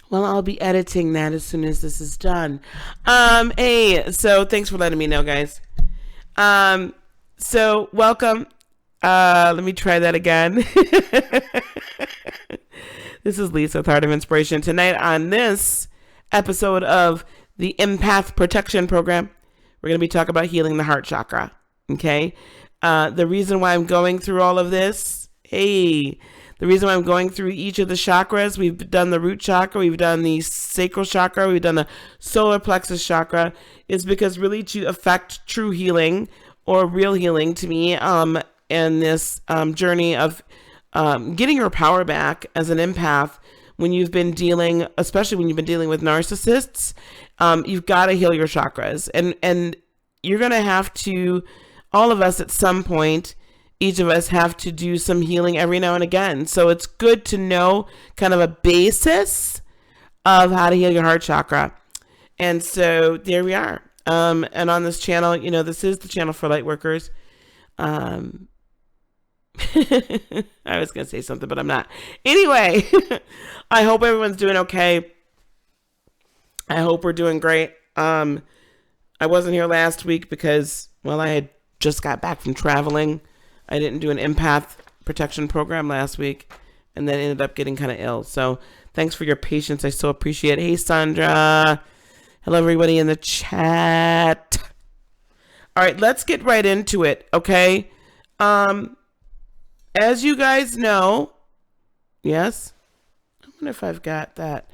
Well, I'll be editing that as soon as this is done. Hey, so thanks for letting me know, guys. So welcome. Let me try that again. This is Lisa with Heart of Inspiration. Tonight on this episode of the Empath Protection Program, we're going to be talking about healing the heart chakra. Okay. The reason why I'm going through all of this, the reason why I'm going through each of the chakras, we've done the root chakra, we've done the sacral chakra, we've done the solar plexus chakra, is because really to affect true healing or real healing to me, in this journey of getting your power back as an empath when you've been dealing, especially when you've been dealing with narcissists, you've got to heal your chakras. And you're going to have to, all of us at some point, each of us have to do some healing every now and again. So it's good to know kind of a basis of how to heal your heart chakra. And so there we are. And on this channel, this is the channel for light workers. I was going to say something, but I'm not. Anyway, I hope everyone's doing okay. I hope we're doing great. I wasn't here last week because, well, I had just got back from traveling. I didn't do an empath protection program last week and then ended up getting kind of ill. So thanks for your patience. I so appreciate it. Hey, Sandra. Hello, everybody in the chat. All right, let's get right into it, okay? As you guys know, yes? I wonder if I've got that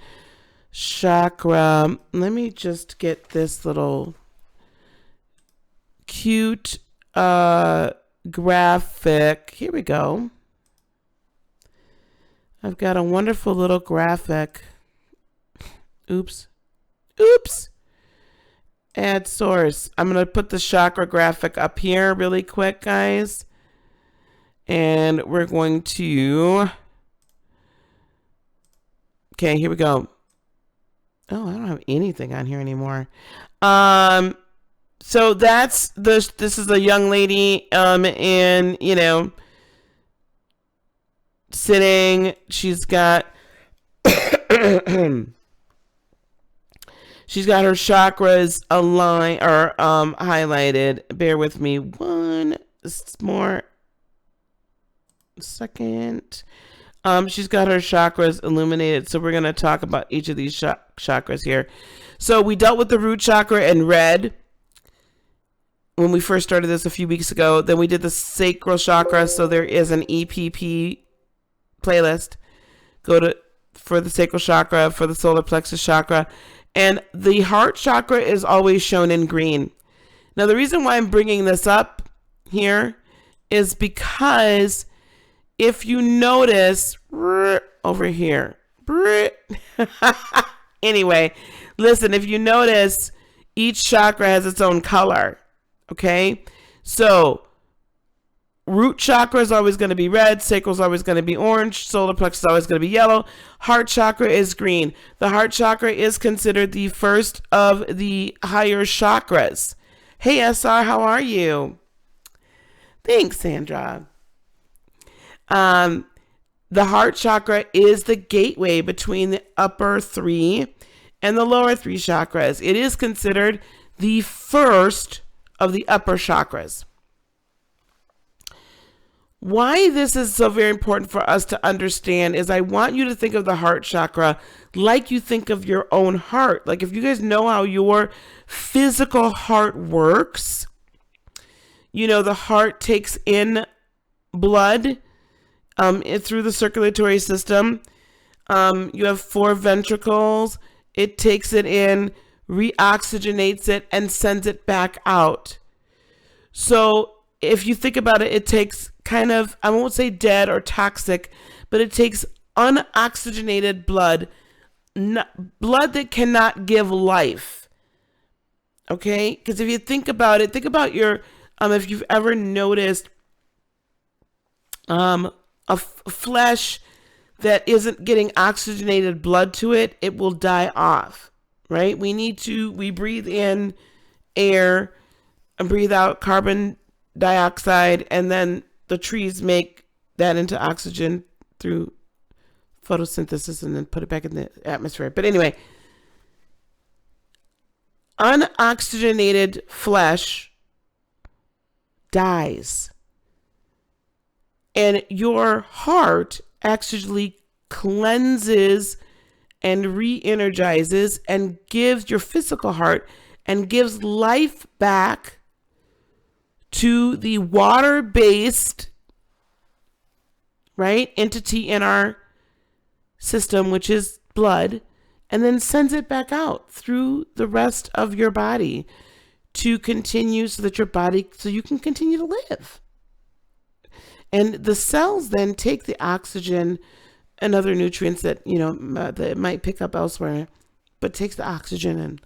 chakra. Let me just get this little cute graphic. Here we go. I've got a wonderful little graphic. Oops. Add source. I'm going to put the chakra graphic up here really quick, guys. And we're going to... Okay, here we go. Oh, I don't have anything on here anymore. So that's this is a young lady in, sitting. She's got she's got her chakras aligned or highlighted. Bear with me one more second. She's got her chakras illuminated, so we're going to talk about each of these chakras here. So we dealt with the root chakra in red when we first started this a few weeks ago. Then we did the sacral chakra, so there is an EPP playlist. Go for the sacral chakra, for the solar plexus chakra, and the heart chakra is always shown in green. Now, the reason why I'm bringing this up here is because if you notice over here, anyway, listen, if you notice, each chakra has its own color. Okay, so root chakra is always going to be red, sacral is always going to be orange, solar plexus is always going to be yellow, heart chakra is green. The heart chakra is considered the first of the higher chakras. Hey, SR, how are you? Thanks, Sandra. The heart chakra is the gateway between the upper three and the lower three chakras. It is considered the first of the upper chakras. Why this is so very important for us to understand is I want you to think of the heart chakra like you think of your own heart. Like if you guys know how your physical heart works, the heart takes in blood through the circulatory system. You have 4 ventricles. It takes it in, reoxygenates it, and sends it back out. So if you think about it, it takes kind of, I won't say dead or toxic, but it takes unoxygenated blood, blood that cannot give life. Okay? Because if you think about it, think about your, if you've ever noticed flesh that isn't getting oxygenated blood to it, it will die off, right? We breathe in air and breathe out carbon dioxide, and then the trees make that into oxygen through photosynthesis and then put it back in the atmosphere. But anyway, unoxygenated flesh dies. And your heart actually cleanses and re-energizes and gives your physical heart and gives life back to the water-based, right, entity in our system, which is blood, and then sends it back out through the rest of your body to continue so you can continue to live. And the cells then take the oxygen and other nutrients that, that it might pick up elsewhere, but takes the oxygen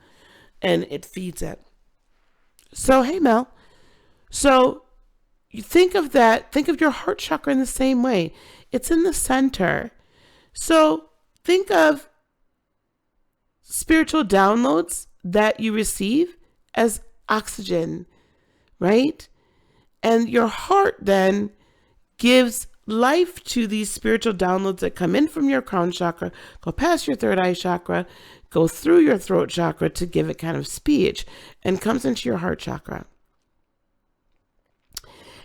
and it feeds it. So, hey, Mel. So you think of your heart chakra in the same way. It's in the center. So think of spiritual downloads that you receive as oxygen, right? And your heart then gives life to these spiritual downloads that come in from your crown chakra, go past your third eye chakra, go through your throat chakra to give it kind of speech, and comes into your heart chakra.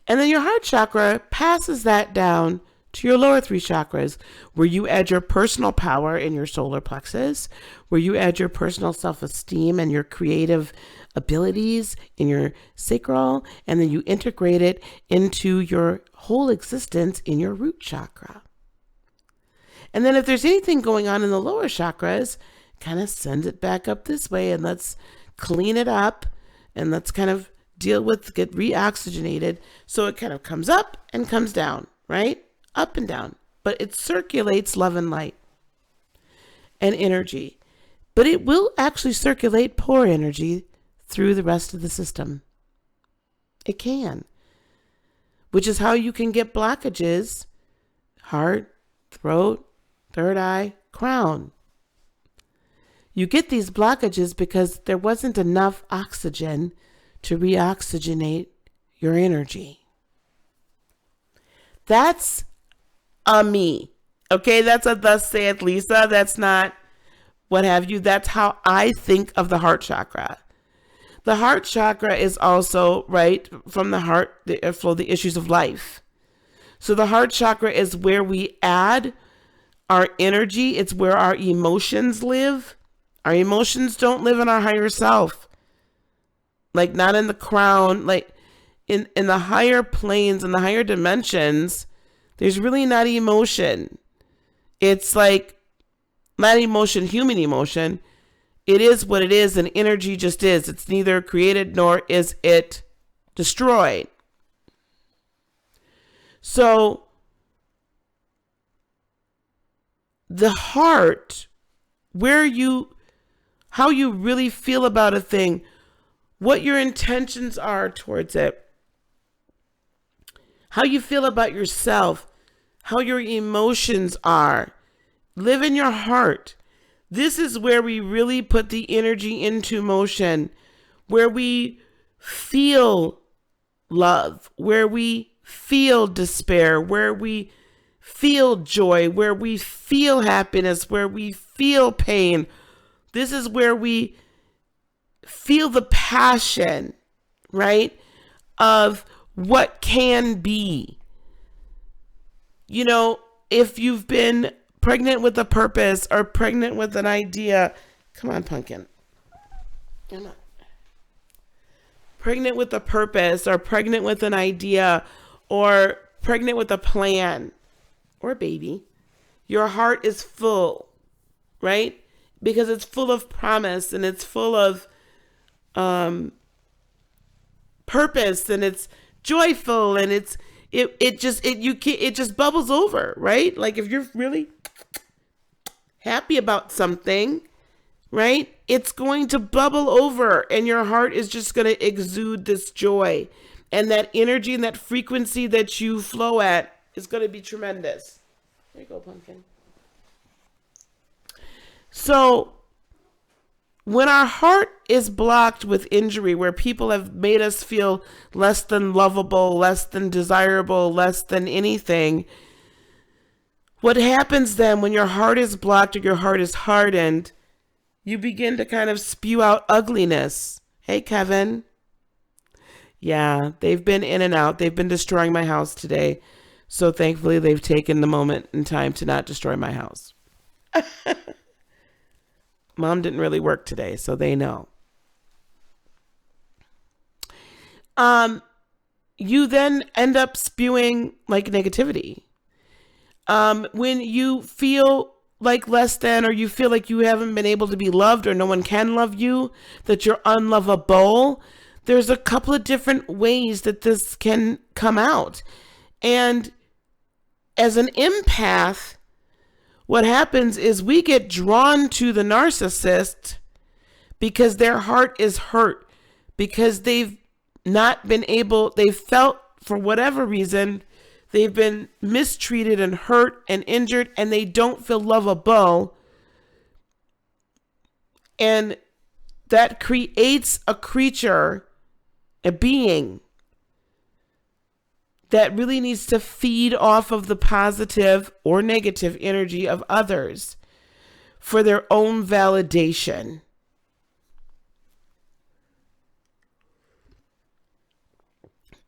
And then your heart chakra passes that down to your lower three chakras, where you add your personal power in your solar plexus, where you add your personal self-esteem and your creative abilities in your sacral, and then you integrate it into your whole existence in your root chakra. And then if there's anything going on in the lower chakras, kind of send it back up this way, and let's clean it up, and let's kind of get reoxygenated, so it kind of comes up and comes down, right? Up and down. But it circulates love and light and energy. But it will actually circulate poor energy through the rest of the system. It can. Which is how you can get blockages: heart, throat, third eye, crown. You get these blockages because there wasn't enough oxygen to reoxygenate your energy. That's a me. Okay, that's a thus saith Lisa. That's not what have you. That's how I think of the heart chakra. The heart chakra is also, right, from the heart, flow the issues of life. So the heart chakra is where we add our energy. It's where our emotions live. Our emotions don't live in our higher self. Like, not in the crown, like in the higher planes, in the higher dimensions, there's really not emotion. It's like not emotion, human emotion. It is what it is, and energy just is. It's neither created nor is it destroyed. So the heart, how you really feel about a thing, what your intentions are towards it, how you feel about yourself, how your emotions are, live in your heart. This is where we really put the energy into motion, where we feel love, where we feel despair, where we feel joy, where we feel happiness, where we feel pain. This is where we feel the passion, right, of what can be. If you've been pregnant with a purpose or pregnant with an idea, come on, pumpkin. Come on. Pregnant with a purpose or pregnant with an idea or pregnant with a plan or baby, your heart is full, right? Because it's full of promise and it's full of purpose, and it's joyful, and it just bubbles over, right? Like, if you're really happy about something, right, it's going to bubble over, and your heart is just going to exude this joy, and that energy and that frequency that you flow at is going to be tremendous. There you go, pumpkin. So when our heart is blocked with injury, where people have made us feel less than lovable, less than desirable, less than anything, What happens then when your heart is blocked or your heart is hardened, you begin to kind of spew out ugliness. Hey, Kevin. Yeah, they've been in and out. They've been destroying my house today. So thankfully, they've taken the moment in time to not destroy my house. Mom didn't really work today, so they know. You then end up spewing like negativity. When you feel like less than, or you feel like you haven't been able to be loved, or no one can love you, that you're unlovable, there's a couple of different ways that this can come out. And as an empath, what happens is we get drawn to the narcissist because their heart is hurt, because they've not been able, they felt for whatever reason, they've been mistreated and hurt and injured, and they don't feel lovable. And that creates a creature, a being, that really needs to feed off of the positive or negative energy of others for their own validation.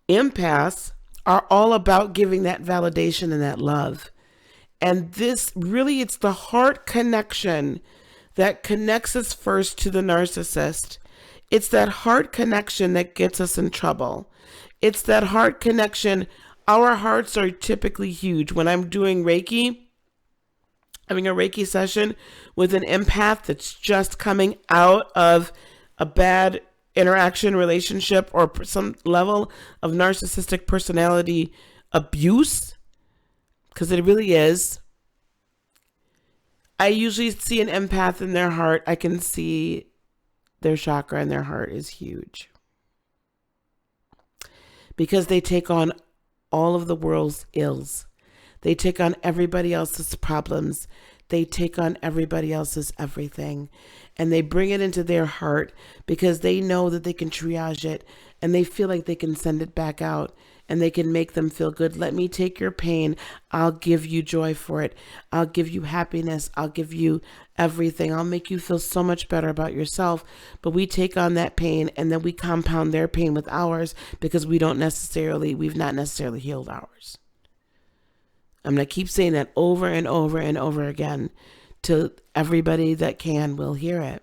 Empaths are all about giving that validation and that love. And this really, it's the heart connection that connects us first to the narcissist. It's that heart connection that gets us in trouble. It's that heart connection. Our hearts are typically huge. When I'm doing Reiki, having a Reiki session with an empath that's just coming out of a bad interaction, relationship, or some level of narcissistic personality abuse, because it really is, I usually see an empath in their heart. I can see their chakra in their heart is huge, because they take on all of the world's ills. They take on everybody else's problems. They take on everybody else's everything, and they bring it into their heart because they know that they can triage it, and they feel like they can send it back out, and they can make them feel good. Let me take your pain. I'll give you joy for it. I'll give you happiness. I'll give you everything. I'll make you feel so much better about yourself. But we take on that pain, and then we compound their pain with ours because we've not necessarily healed ours. I'm going to keep saying that over and over and over again till everybody that will hear it.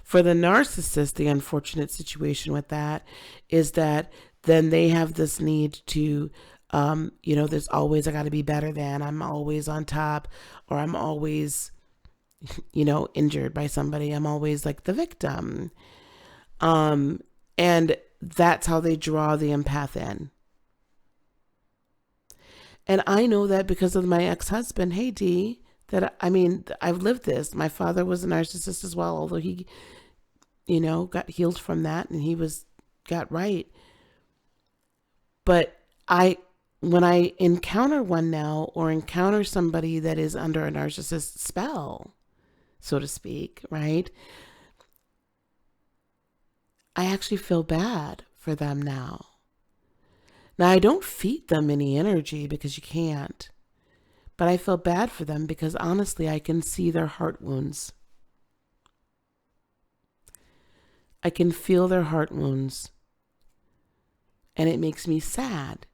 For the narcissist, the unfortunate situation with that is that then they have this need to, there's always, I got to be better than, I'm always on top, or I'm always, injured by somebody. I'm always like the victim. And that's how they draw the empath in. And I know that because of my ex-husband. Hey, Dee, I've lived this. My father was a narcissist as well, although he, got healed from that and he got right. But when I encounter one now, or encounter somebody that is under a narcissist spell, so to speak, right? I actually feel bad for them now. Now, I don't feed them any energy because you can't, but I feel bad for them because honestly, I can see their heart wounds. I can feel their heart wounds, and it makes me sad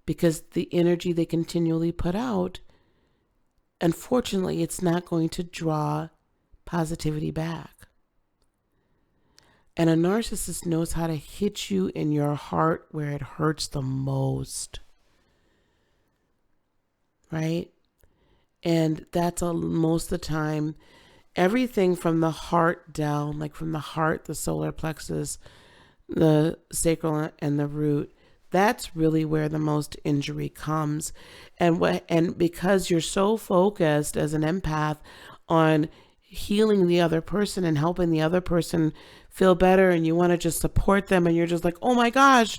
because the energy they continually put out, unfortunately, it's not going to draw positivity back. And a narcissist knows how to hit you in your heart where it hurts the most. Right? And that's most of the time, everything from the heart down, like from the heart, the solar plexus, the sacral, and the root, that's really where the most injury comes. And because you're so focused as an empath on healing the other person and helping the other person feel better, and you want to just support them, and you're just like, oh my gosh,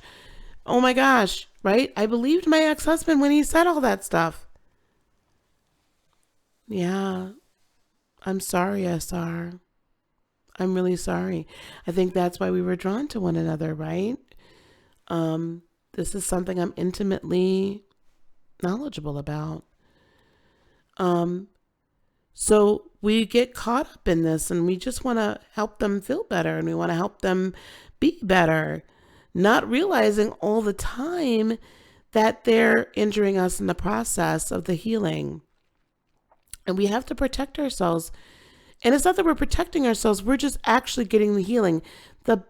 right? I believed my ex-husband when he said all that stuff. Yeah, I'm sorry, SR. I'm really sorry. I think that's why we were drawn to one another, right? This is something I'm intimately knowledgeable about. So we get caught up in this, and we just want to help them feel better, and we want to help them be better, not realizing all the time that they're injuring us in the process of the healing. And we have to protect ourselves. And it's not that we're protecting ourselves, we're just actually getting the healing. The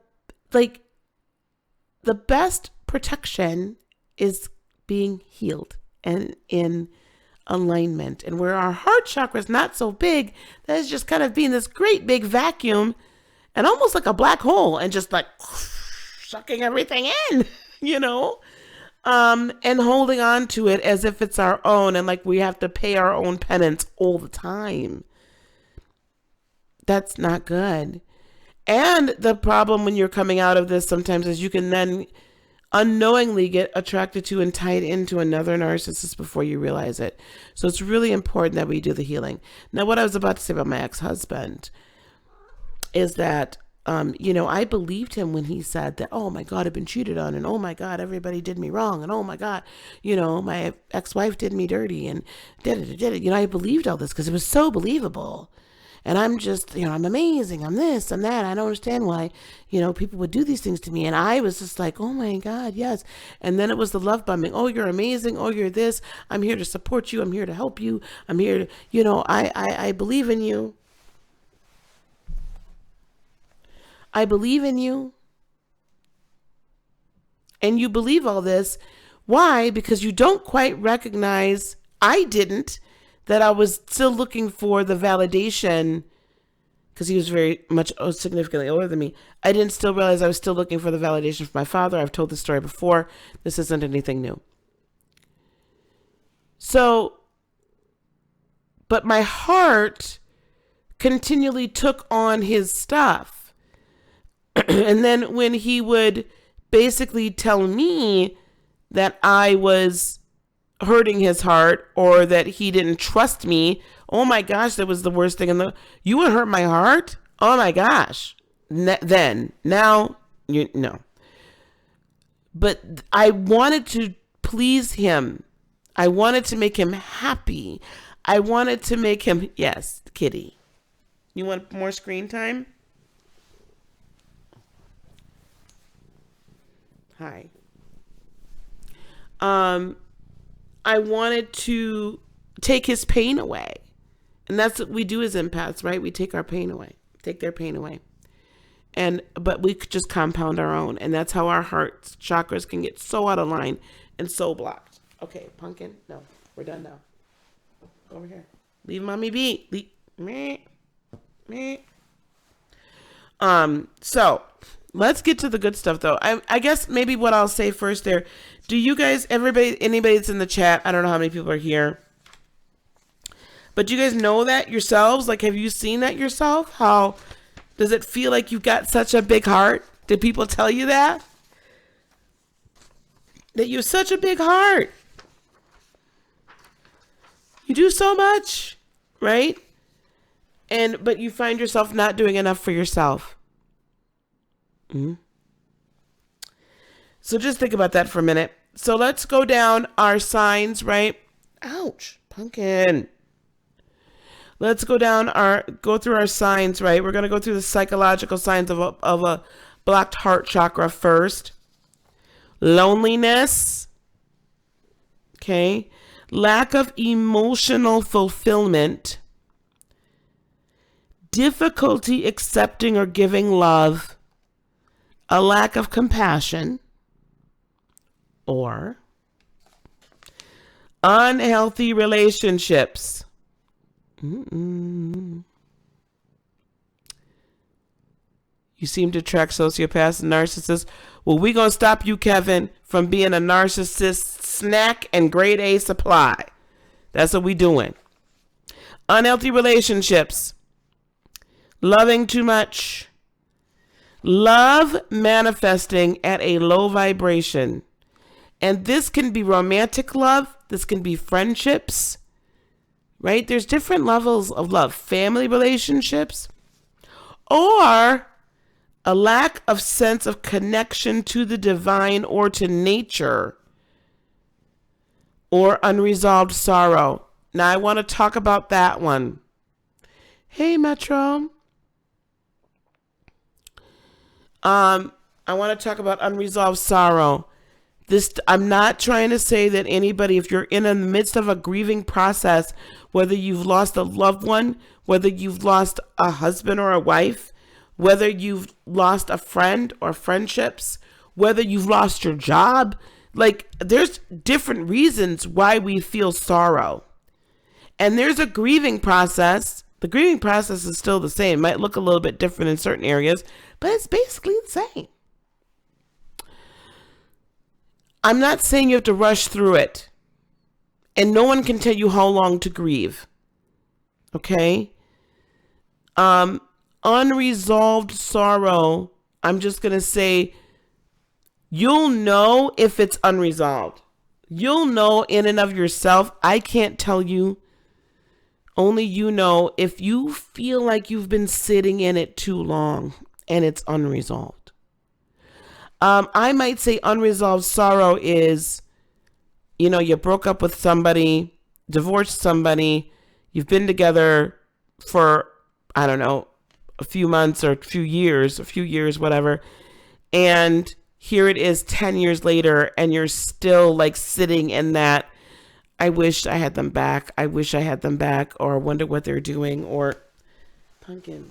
best protection is being healed and in alignment. And where our heart chakra is not so big, that is just kind of being this great big vacuum and almost like a black hole and just like sucking everything in, and holding on to it as if it's our own, and like we have to pay our own penance all the time. That's not good. And the problem when you're coming out of this sometimes is you can then unknowingly get attracted to and tied into another narcissist before you realize it. So it's really important that we do the healing. Now, what I was about to say about my ex-husband is that, I believed him when he said that, oh my God, I've been cheated on, and oh my God, everybody did me wrong, and oh my God, my ex-wife did me dirty, and did it. I believed all this because it was so believable. And I'm just, I'm amazing. I'm this, I'm that. I don't understand why, people would do these things to me. And I was just like, oh my God, yes. And then it was the love bombing. Oh, you're amazing. Oh, you're this. I'm here to support you. I'm here to help you. I'm here to, I believe in you. I believe in you. And you believe all this. Why? Because you don't quite recognize, I didn't, that I was still looking for the validation, because he was very much significantly older than me. I didn't still realize I was still looking for the validation from my father. I've told this story before. This isn't anything new. So, but my heart continually took on his stuff. And then when he would basically tell me that I was hurting his heart or that he didn't trust me, oh my gosh, that was the worst thing you would hurt my heart? Oh my gosh. Now, no. But I wanted to please him. I wanted to make him happy. I wanted to make him, yes, kitty. You want more screen time? Hi. I wanted to take his pain away. And that's what we do as empaths, right? We take our pain away, take their pain away. But we could just compound our own. And that's how our heart chakras can get so out of line and so blocked. Okay, pumpkin. No, we're done now. Over here. Leave mommy be. Meh. So let's get to the good stuff though. I guess maybe what I'll say first there, do you guys, anybody that's in the chat, I don't know how many people are here, but do you guys know that yourselves? Like, have you seen that yourself? How does it feel like you've got such a big heart? Did people tell you that? That you have such a big heart. You do so much, right? But you find yourself not doing enough for yourself. Mm-hmm. So just think about that for a minute. So let's go down our signs, right? Ouch, pumpkin. Let's go through our signs, right? We're going to go through the psychological signs of a blocked heart chakra first. Loneliness. Okay. Lack of emotional fulfillment. Difficulty accepting or giving love. A lack of compassion. Or unhealthy relationships. You seem to attract sociopaths and narcissists. Well, we're going to stop you, Kevin, from being a narcissist snack and grade A supply. That's what we doing. Unhealthy relationships. Loving too much. Love manifesting at a low vibration. And this can be romantic love. This can be friendships. Right? There's different levels of love. Family relationships. Or a lack of sense of connection to the divine or to nature. or unresolved sorrow. Now I want to talk about that one. Hey, Metro. I want to talk about unresolved sorrow. I'm not trying to say that anybody, if you're in the midst of a grieving process, whether you've lost a loved one, whether you've lost a husband or a wife, whether you've lost a friend or friendships, whether you've lost your job, like there's different reasons why we feel sorrow. And there's a grieving process. The grieving process is still the same. It might look a little bit different in certain areas, but it's basically the same. I'm not saying you have to rush through it. And no one can tell you how long to grieve. Okay? Unresolved sorrow, I'm just going to say, you'll know if it's unresolved. You'll know in and of yourself. I can't tell you. Only you know if you feel like you've been sitting in it too long and it's unresolved. I might say unresolved sorrow is, you broke up with somebody, divorced somebody, you've been together for, I don't know, a few months or a few years, whatever. And here it is 10 years later and you're still like sitting in that, I wish I had them back. I wish I had them back, or I wonder what they're doing, or pumpkin.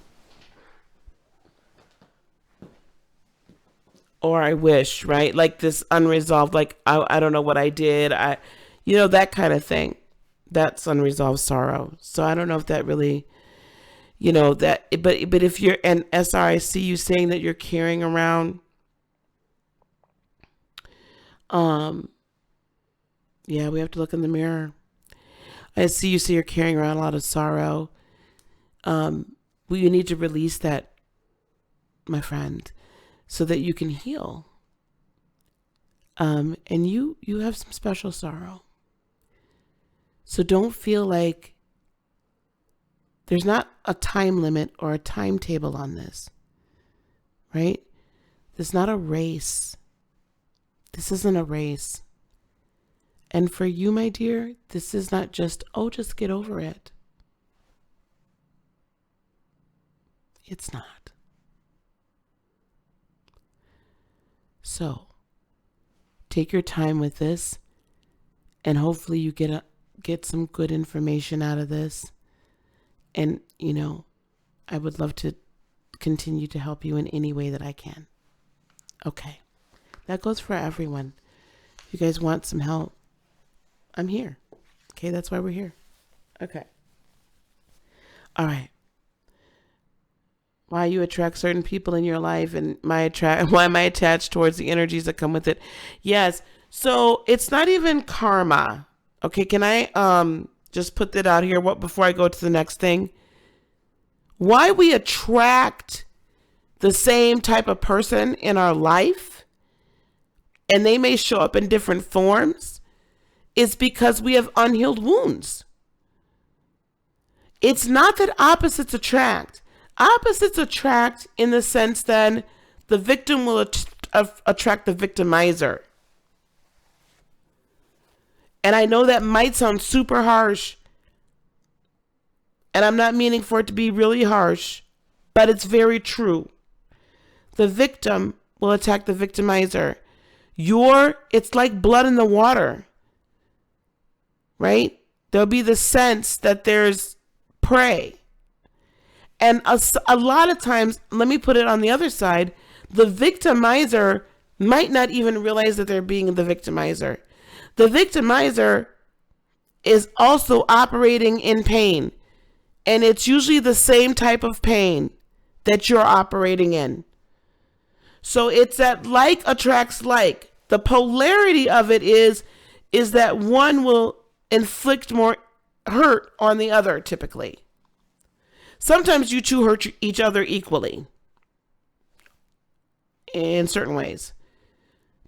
Or I wish, right? Like this unresolved, like I don't know what I did. That kind of thing. That's unresolved sorrow. So I don't know if that really, but if you're, and SR, I see you saying that you're carrying around, yeah, we have to look in the mirror. I see you say you're carrying around a lot of sorrow. You need to release that, my friend, so that you can heal. And you have some special sorrow. So don't feel like there's not a time limit or a timetable on this, right? This is not a race. This isn't a race. And for you, my dear, this is not just get over it. It's not. So, take your time with this, and hopefully you get some good information out of this. And, I would love to continue to help you in any way that I can. Okay. That goes for everyone. If you guys want some help, I'm here. Okay, that's why we're here. Okay. All right. Why you attract certain people in your life and why am I attached towards the energies that come with it? Yes. So it's not even karma. Okay, can I just put that out here before I go to the next thing? Why we attract the same type of person in our life, and they may show up in different forms, is because we have unhealed wounds. It's not that opposites attract. Opposites attract in the sense that the victim will attract the victimizer. And I know that might sound super harsh, and I'm not meaning for it to be really harsh, but it's very true. The victim will attack the victimizer. It's like blood in the water, right? There'll be the sense that there's prey. And a lot of times, let me put it on the other side, the victimizer might not even realize that they're being the victimizer. The victimizer is also operating in pain. And it's usually the same type of pain that you're operating in. So it's that like attracts like. The polarity of it is that one will inflict more hurt on the other, typically. Sometimes you two hurt each other equally in certain ways.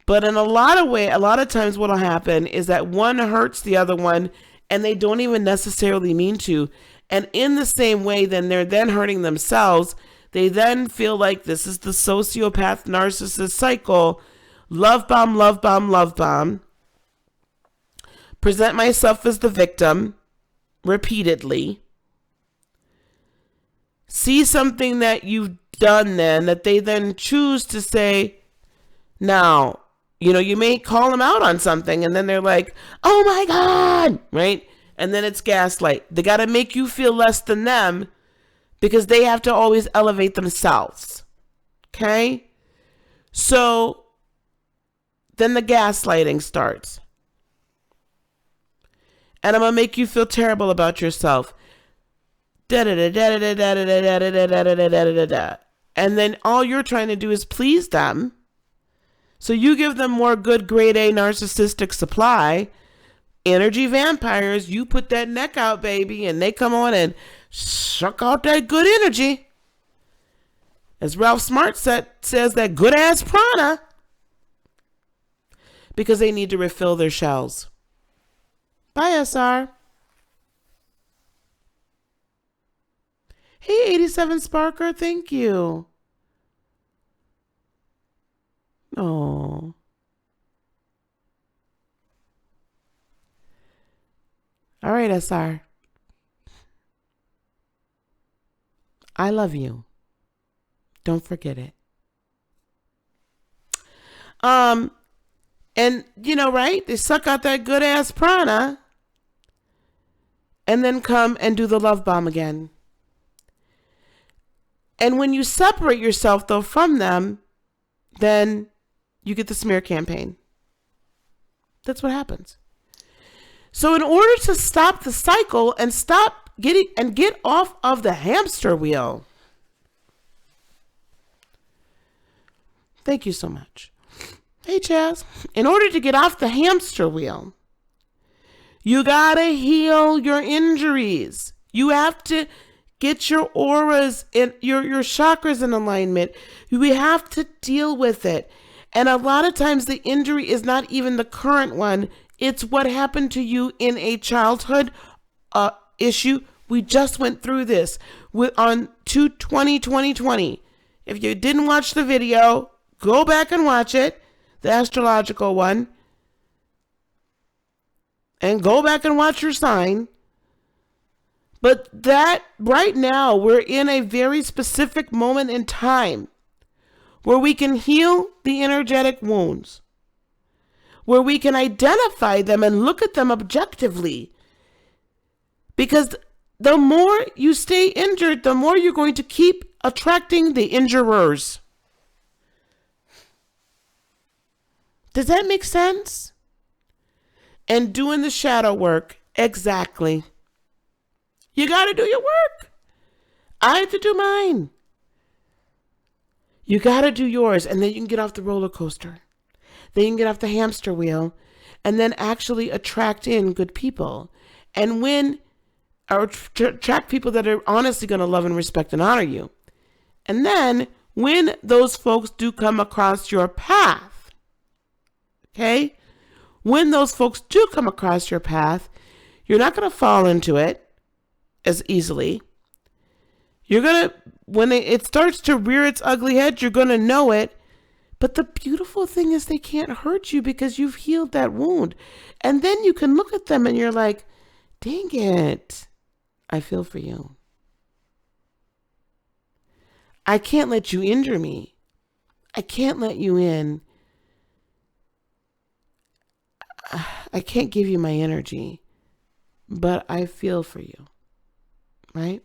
But in a lot of times what will happen is that one hurts the other one and they don't even necessarily mean to. And in the same way, then they're then hurting themselves. They then feel like this is the sociopath narcissist cycle. Love bomb, love bomb, love bomb. present myself as the victim repeatedly, see something that you've done then that they then choose to say, now, you may call them out on something and then they're like, oh my God, right? And then it's gaslight. They got to make you feel less than them because they have to always elevate themselves. Okay? So then the gaslighting starts. And I'm going to make you feel terrible about yourself. And then all you're trying to do is please them. So you give them more good grade A narcissistic supply. Energy vampires, you put that neck out, baby, and they come on and suck out that good energy. As Ralph Smart says, that good ass prana. Because they need to refill their shells. Bye, SR. Hey, 87 Sparker, thank you. Oh. All right, SR. I love you. Don't forget it. And right? They suck out that good ass prana and then come and do the love bomb again. And when you separate yourself though from them, then you get the smear campaign. That's what happens. So in order to stop the cycle and get off of the hamster wheel. Thank you so much. Hey, Chaz. In order to get off the hamster wheel, you gotta heal your injuries. You have to get your auras and your chakras in alignment. We have to deal with it. And a lot of times the injury is not even the current one. It's what happened to you in a childhood issue. We just went through this on 2/20/2020. If you didn't watch the video, go back and watch it, the astrological one. And go back and watch your sign. But that right now, we're in a very specific moment in time where we can heal the energetic wounds, where we can identify them and look at them objectively. Because the more you stay injured, the more you're going to keep attracting the injurers. Does that make sense? And doing the shadow work, exactly. You got to do your work. I have to do mine. You got to do yours, and then you can get off the roller coaster. Then you can get off the hamster wheel, and then actually attract in good people. And attract people that are honestly going to love and respect and honor you. And then when those folks do come across your path, okay? When those folks do come across your path, you're not going to fall into it as easily. You're going to, when it starts to rear its ugly head, you're going to know it. But the beautiful thing is they can't hurt you because you've healed that wound. And then you can look at them and you're like, dang it, I feel for you. I can't let you injure me. I can't let you in. I can't give you my energy, but I feel for you, right?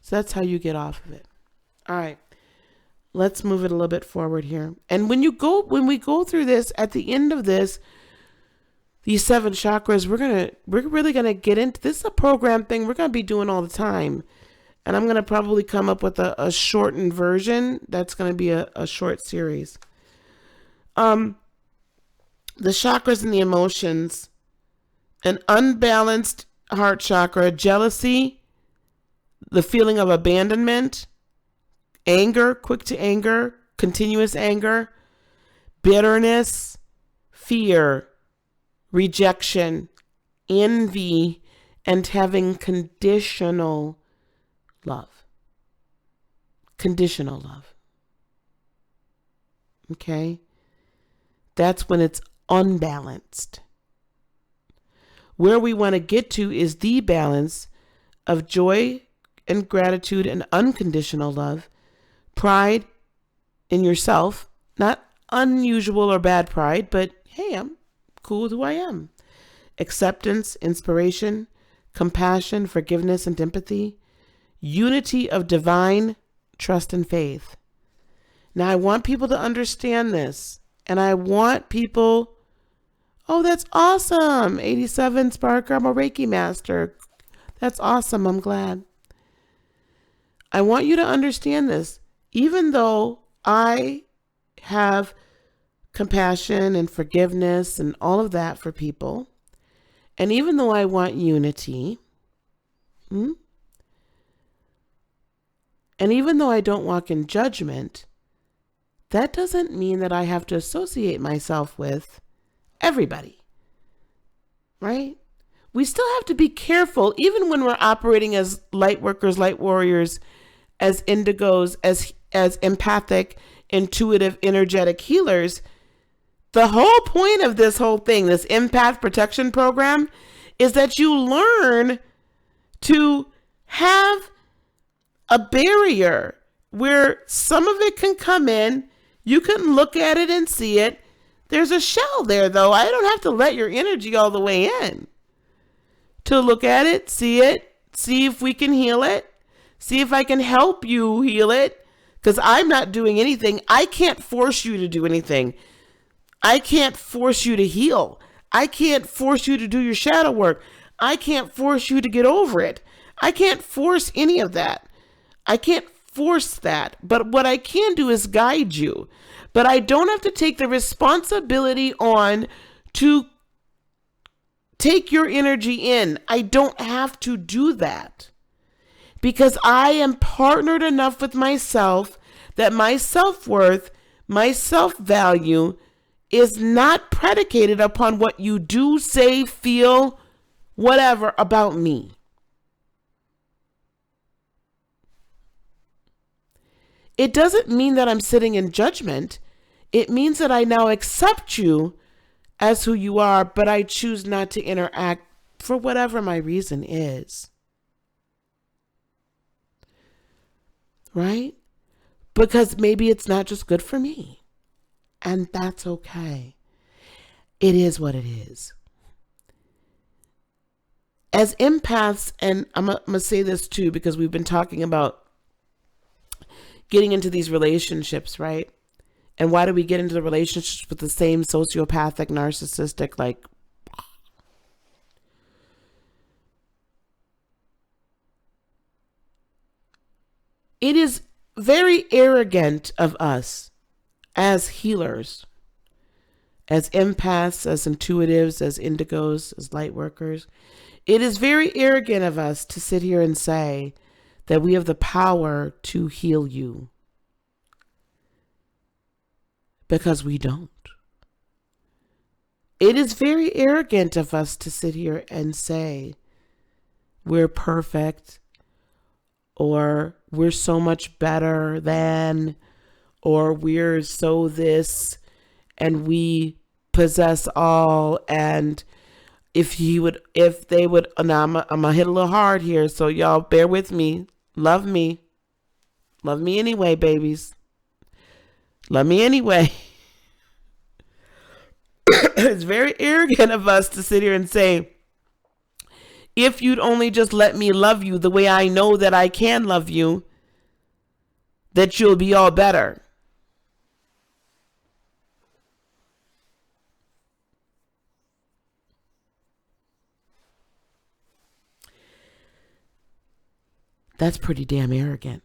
So that's how you get off of it. All right, let's move it a little bit forward here. And when we go through this, at the end of this, these 7 chakras, we're really gonna get into this. Is a program thing we're gonna be doing all the time, and I'm gonna probably come up with a shortened version. That's gonna be a short series. The chakras and the emotions, an unbalanced heart chakra, jealousy, the feeling of abandonment, anger, quick to anger, continuous anger, bitterness, fear, rejection, envy, and having conditional love. Conditional love. Okay? That's when it's unbalanced. Where we want to get to is the balance of joy and gratitude and unconditional love, pride in yourself, not unusual or bad pride, but hey, I'm cool with who I am. Acceptance, inspiration, compassion, forgiveness, and empathy. Unity of divine trust and faith. Now, I want people to understand this, and I want people, oh, that's awesome. 87 Sparker, I'm a Reiki master. That's awesome. I'm glad. I want you to understand this. Even though I have compassion and forgiveness and all of that for people, and even though I want unity, and even though I don't walk in judgment, that doesn't mean that I have to associate myself with everybody, right? We still have to be careful, even when we're operating as light workers, light warriors, as indigos, as empathic, intuitive, energetic healers. The whole point of this whole thing, this Empath Protection Program, is that you learn to have a barrier where some of it can come in. You can look at it and see it. There's a shell there, though. I don't have to let your energy all the way in. To look at it, see if we can heal it, see if I can help you heal it, because I'm not doing anything. I can't force you to do anything. I can't force you to heal. I can't force you to do your shadow work. I can't force you to get over it. I can't force any of that. I can't force that. But what I can do is guide you. But I don't have to take the responsibility on to take your energy in. I don't have to do that. Because I am partnered enough with myself that my self-worth, my self-value is not predicated upon what you do, say, feel, whatever about me. It doesn't mean that I'm sitting in judgment. It means that I now accept you as who you are, but I choose not to interact for whatever my reason is. Right? Because maybe it's not just good for me. And that's okay. It is what it is. As empaths, and I'm going to say this too, because we've been talking about getting into these relationships, right? And why do we get into the relationships with the same sociopathic, narcissistic, like, it is very arrogant of us as healers, as empaths, as intuitives, as indigos, as light workers. It is very arrogant of us to sit here and say that we have the power to heal you. Because we don't. It is very arrogant of us to sit here and say we're perfect, or we're so much better than, or we're so this, and we possess all. And if they would, now I'm gonna hit a little hard here, so y'all bear with me. Love me anyway, babies. Love me anyway. It's very arrogant of us to sit here and say, if you'd only just let me love you the way I know that I can love you, that you'll be all better. That's pretty damn arrogant.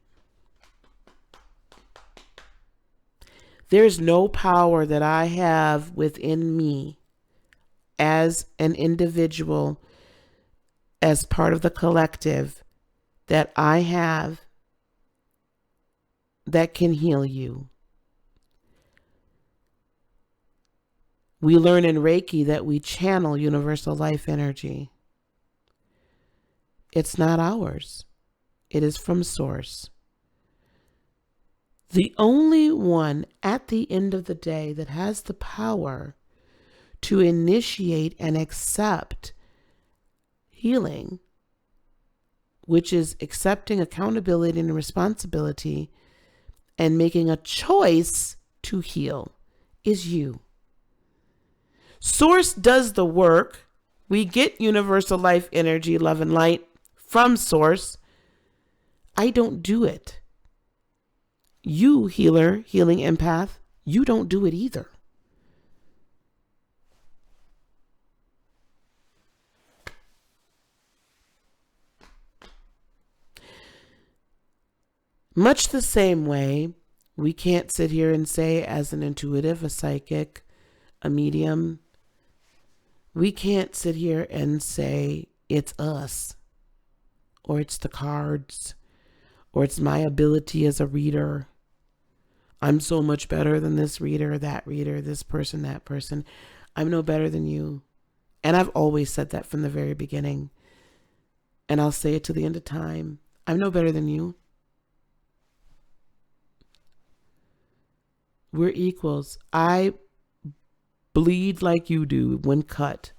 There's no power that I have within me as an individual, as part of the collective, that I have that can heal you. We learn in Reiki that we channel universal life energy. It's not ours. It is from source. The only one at the end of the day that has the power to initiate and accept healing, which is accepting accountability and responsibility and making a choice to heal, is you. Source does the work. We get universal life energy, love, and light from Source. I don't do it. You, healer, healing empath, you don't do it either. Much the same way, we can't sit here and say, as an intuitive, a psychic, a medium, we can't sit here and say it's us, or it's the cards, or it's my ability as a reader. I'm so much better than this reader, that reader, this person, that person. I'm no better than you. And I've always said that from the very beginning. And I'll say it to the end of time. I'm no better than you. We're equals. I bleed like you do when cut.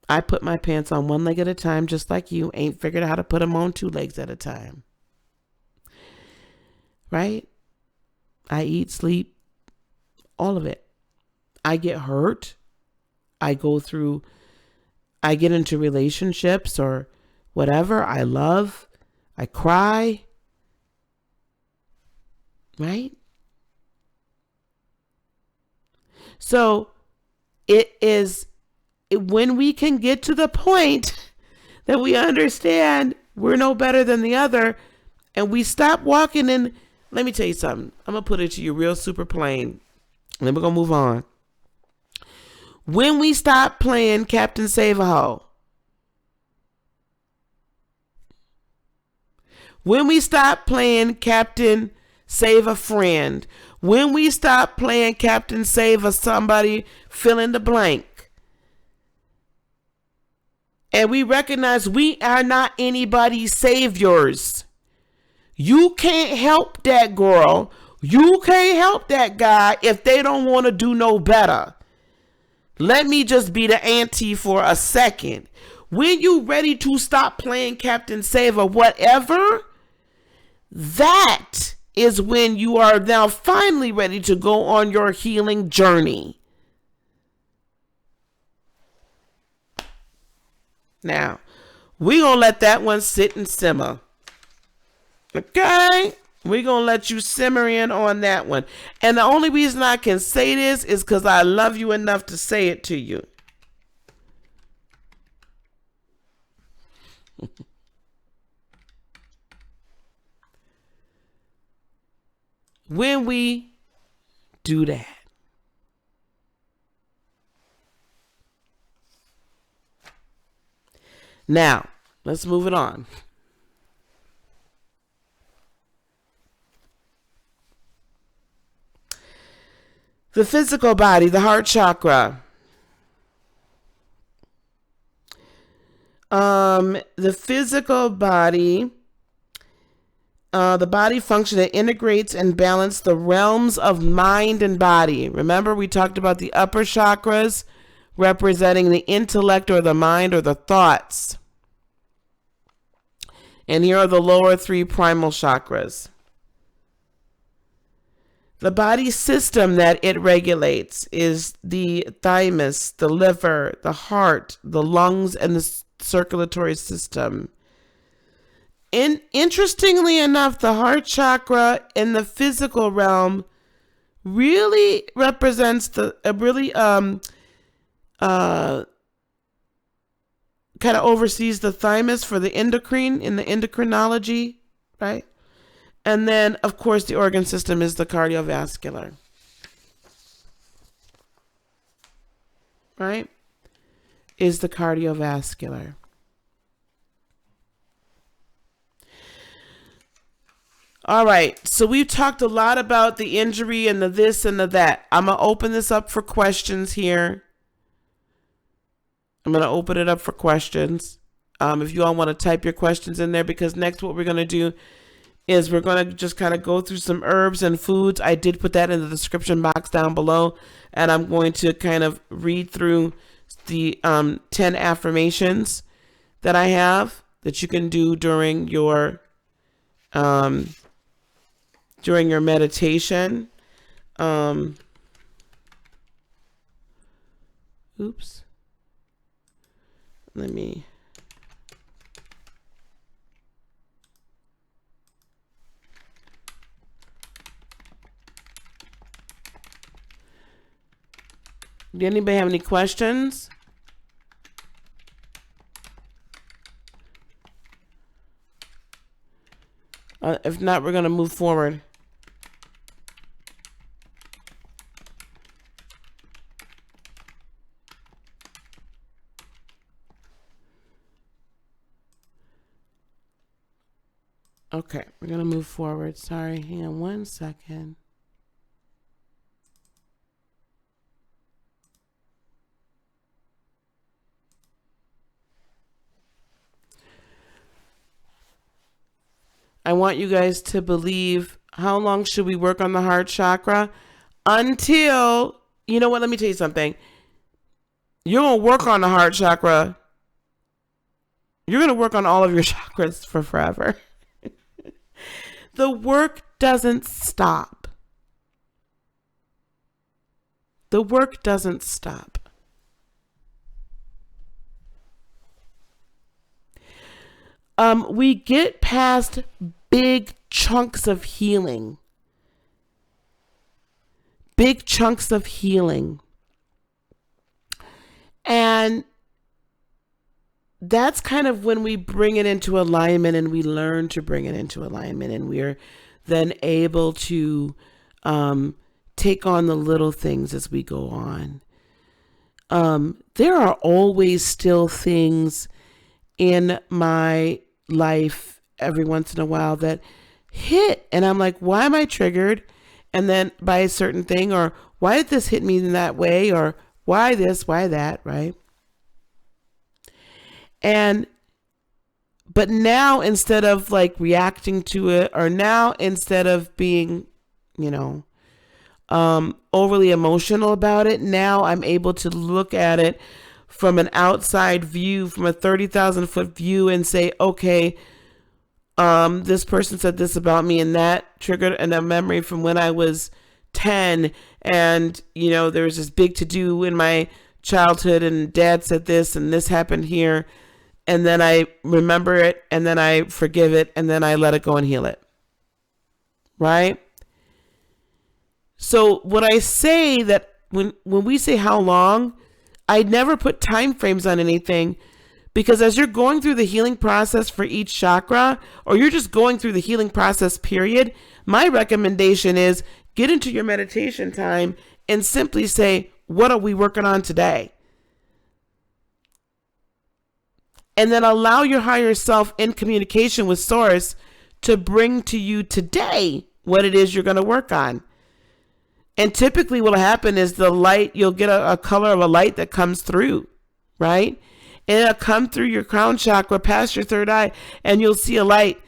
I put my pants on one leg at a time, just like you ain't figured out how to put them on 2 legs at a time. Right? I eat, sleep, all of it. I get hurt. I get into relationships or whatever. I love. I cry. Right? So it is when we can get to the point that we understand we're no better than the other and we stop walking in. Let me tell you something. I'm going to put it to you real super plain. And then we're going to move on. When we stop playing Captain Save-A-Ho, when we stop playing Captain Save-A-Friend, when we stop playing Captain Save-A-Somebody, fill in the blank, and we recognize we are not anybody's saviors. You can't help that girl. You can't help that guy if they don't want to do no better. Let me just be the auntie for a second. When you ready to stop playing Captain Save or whatever, that is when you are now finally ready to go on your healing journey. Now, we're going to let that one sit and simmer. Okay? We're going to let you simmer in on that one. And the only reason I can say this is because I love you enough to say it to you. When we do that, now, let's move it on. The physical body, the heart chakra. The physical body, the body function that integrates and balances the realms of mind and body. Remember, we talked about the upper chakras representing the intellect or the mind or the thoughts. And here are the lower 3 primal chakras. The body system that it regulates is the thymus, the liver, the heart, the lungs, and the circulatory system. Interestingly enough, the heart chakra in the physical realm really represents kind of oversees the thymus for the endocrine in the endocrinology, right? And then, of course, the organ system is the cardiovascular, right? Is the cardiovascular. All right, so we've talked a lot about the injury and the this and the that. I'm going to open this up for questions here. I'm going to open it up for questions. If you all want to type your questions in there, because next what we're going to do is we're going to just kind of go through some herbs and foods. I did put that in the description box down below, and I'm going to kind of read through the 10 affirmations that I have that you can do during your meditation. Oops. Let me. Do anybody have any questions? If not, we're going to move forward. Okay, we're going to move forward. Sorry, hang on one second. I want you guys to believe, how long should we work on the heart chakra? Until, you know what, let me tell you something. You're going to work on the heart chakra. You're going to work on all of your chakras for forever. The work doesn't stop. The work doesn't stop. We get past big chunks of healing. Big chunks of healing. And that's kind of when we bring it into alignment, and we learn to bring it into alignment, and we're then able to take on the little things as we go on. There are always still things in my life every once in a while that hit, and I'm like, why am I triggered? And then by a certain thing, or why did this hit me in that way, or why this, why that, right? But now, instead of like reacting to it, or now instead of being, overly emotional about it, now I'm able to look at it from an outside view, from a 30,000 foot view, and say, okay, this person said this about me, and that triggered a memory from when I was 10, and there was this big to-do in my childhood, and dad said this, and this happened here, and then I remember it, and then I forgive it, and then I let it go and heal it. Right? So when I say that, when we say how long, I never put time frames on anything, because as you're going through the healing process for each chakra, or you're just going through the healing process, period, my recommendation is get into your meditation time and simply say, what are we working on today? And then allow your higher self, in communication with Source, to bring to you today what it is you're going to work on. And typically what will happen is the light, you'll get a color of a light that comes through, right? And it'll come through your crown chakra, past your third eye, and you'll see a light.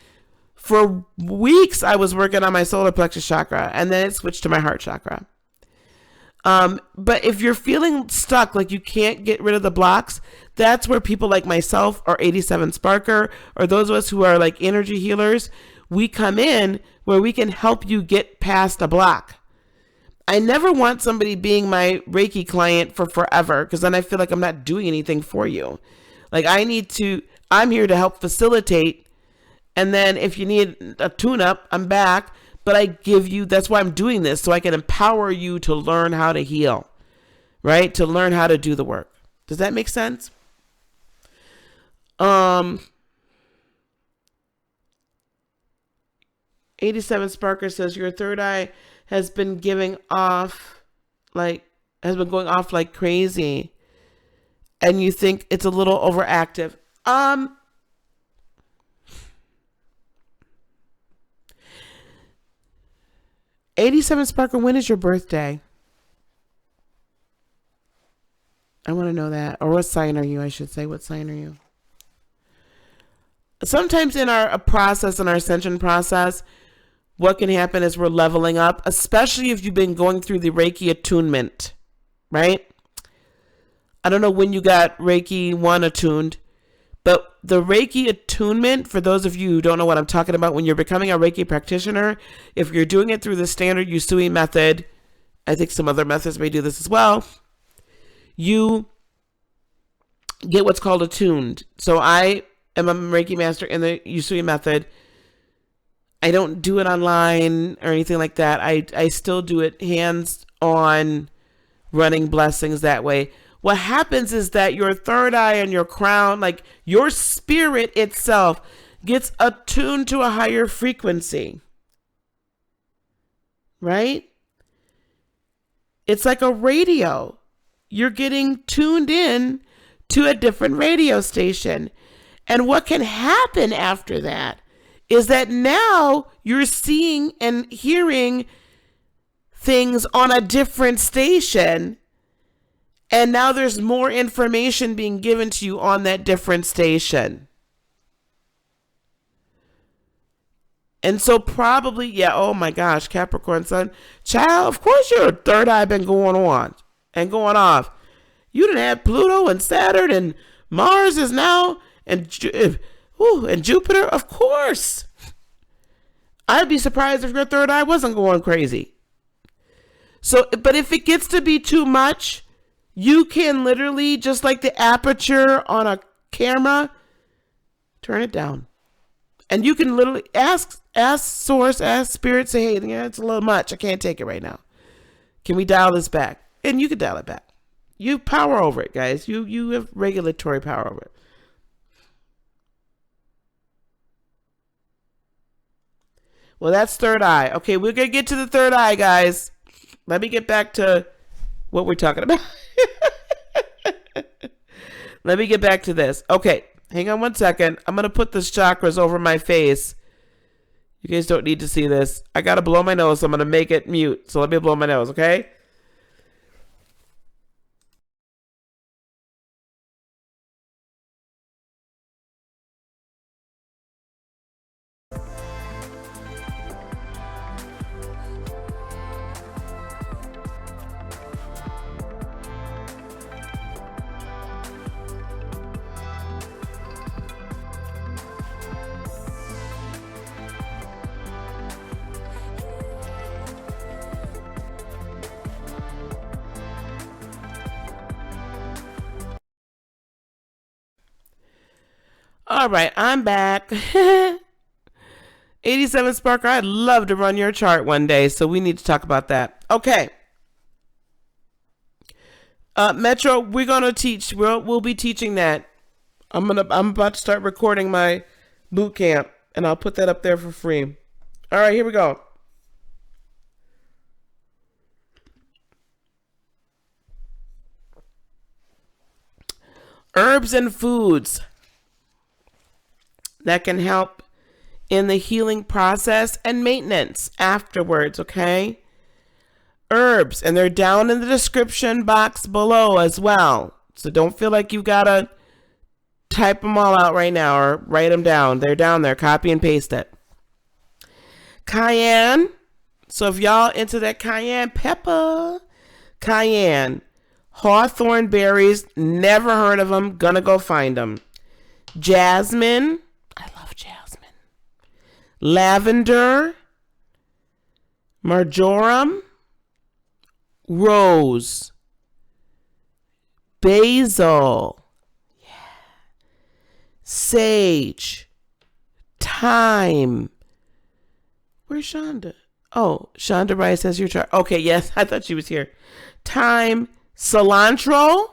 For weeks, I was working on my solar plexus chakra, and then it switched to my heart chakra. But if you're feeling stuck, like you can't get rid of the blocks, that's where people like myself, or 87 Sparker, or those of us who are like energy healers, we come in where we can help you get past a block. I never want somebody being my Reiki client for forever, because then I feel like I'm not doing anything for you. Like I'm here to help facilitate. And then if you need a tune-up, I'm back. But I give you, that's why I'm doing this, so I can empower you to learn how to heal, right? To learn how to do the work. Does that make sense? 87 Sparker says your third eye has been going off like crazy, and you think it's a little overactive. 87 Sparker, when is your birthday? I want to know that. Or what sign are you, I should say. What sign are you? sometimes in our process, in our ascension process, what can happen is we're leveling up, especially if you've been going through the Reiki attunement, right? I don't know when you got Reiki 1 attuned, but the Reiki attunement, for those of you who don't know what I'm talking about, when you're becoming a Reiki practitioner, if you're doing it through the standard Usui method, I think some other methods may do this as well, you get what's called attuned. So I am a Reiki master in the Usui method. I don't do it online or anything like that. I still do it hands on, running blessings that way. What happens is that your third eye and your crown, like your spirit itself, gets attuned to a higher frequency. Right? It's like a radio. You're getting tuned in to a different radio station. And what can happen after that is that now you're seeing and hearing things on a different station. And now there's more information being given to you on that different station. And so probably, yeah, oh my gosh, Capricorn sun. Child, of course your third eye been going on and going off. You didn't have Pluto and Saturn and Mars is now, and Jupiter, of course. I'd be surprised if your third eye wasn't going crazy. So, but if it gets to be too much, you can literally, just like the aperture on a camera, turn it down. And you can literally ask source, ask spirit, say, hey, yeah, it's a little much. I can't take it right now. Can we dial this back? And you can dial it back. You have power over it, guys. You have regulatory power over it. Well, that's third eye. Okay, we're going to get to the third eye, guys. Let me get back to what we're talking about. Let me get back to this. Okay, hang on one second. I'm going to put this chakras over my face. You guys don't need to see this. I got to blow my nose, so I'm going to make it mute. So let me blow my nose, okay? All right, I'm back. 87 Sparker, I'd love to run your chart one day, so we need to talk about that. Okay. Metro, we're gonna teach. We'll be teaching that. I'm about to start recording my boot camp, and I'll put that up there for free. All right, here we go. Herbs and foods that can help in the healing process and maintenance afterwards, okay? Herbs, and they're down in the description box below as well. So don't feel like you gotta type them all out right now or write them down. They're down there. Copy and paste it. Cayenne. So if y'all into that cayenne pepper, cayenne. Hawthorn berries. Never heard of them. Gonna go find them. Jasmine. I love jasmine. Lavender. Marjoram. Rose. Basil. Yeah. Sage. Thyme. Where's Shonda? Oh, Shonda Rice has your chart. Okay, yes, I thought she was here. Thyme. Cilantro.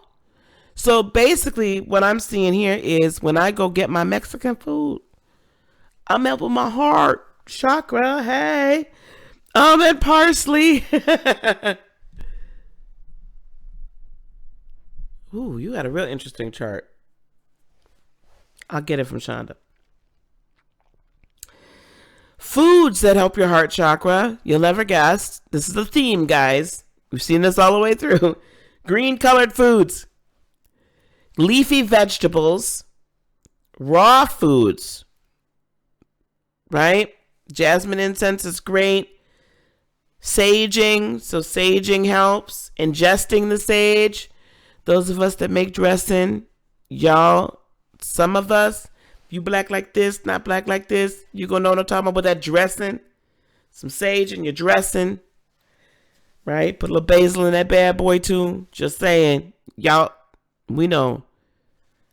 So basically what I'm seeing here is when I go get my Mexican food, I'm helping my heart chakra. Hey, and parsley. Ooh, you got a real interesting chart. I'll get it from Shonda. Foods that help your heart chakra. You'll never guess. This is the theme, guys. We've seen this all the way through. Green colored foods. Leafy vegetables. Raw foods. right? Jasmine incense is great. Saging, so saging helps. Ingesting the sage. Those of us that make dressing, y'all, some of us, you black like this, not black like this, you gonna know what I'm talking about with that dressing. Some sage in your dressing, right? Put a little basil in that bad boy too. Just saying, y'all, we know.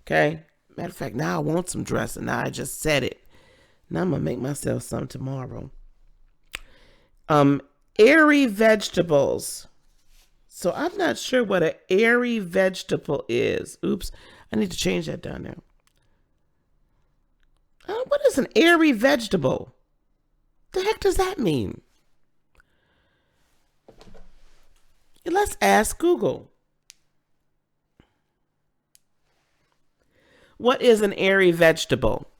Okay? Matter of fact, now I want some dressing. Now I just said it. Now I'm gonna make myself some tomorrow. Airy vegetables. So I'm not sure what an airy vegetable is. Oops, I need to change that down there. What is an airy vegetable? The heck does that mean? Let's ask Google. What is an airy vegetable?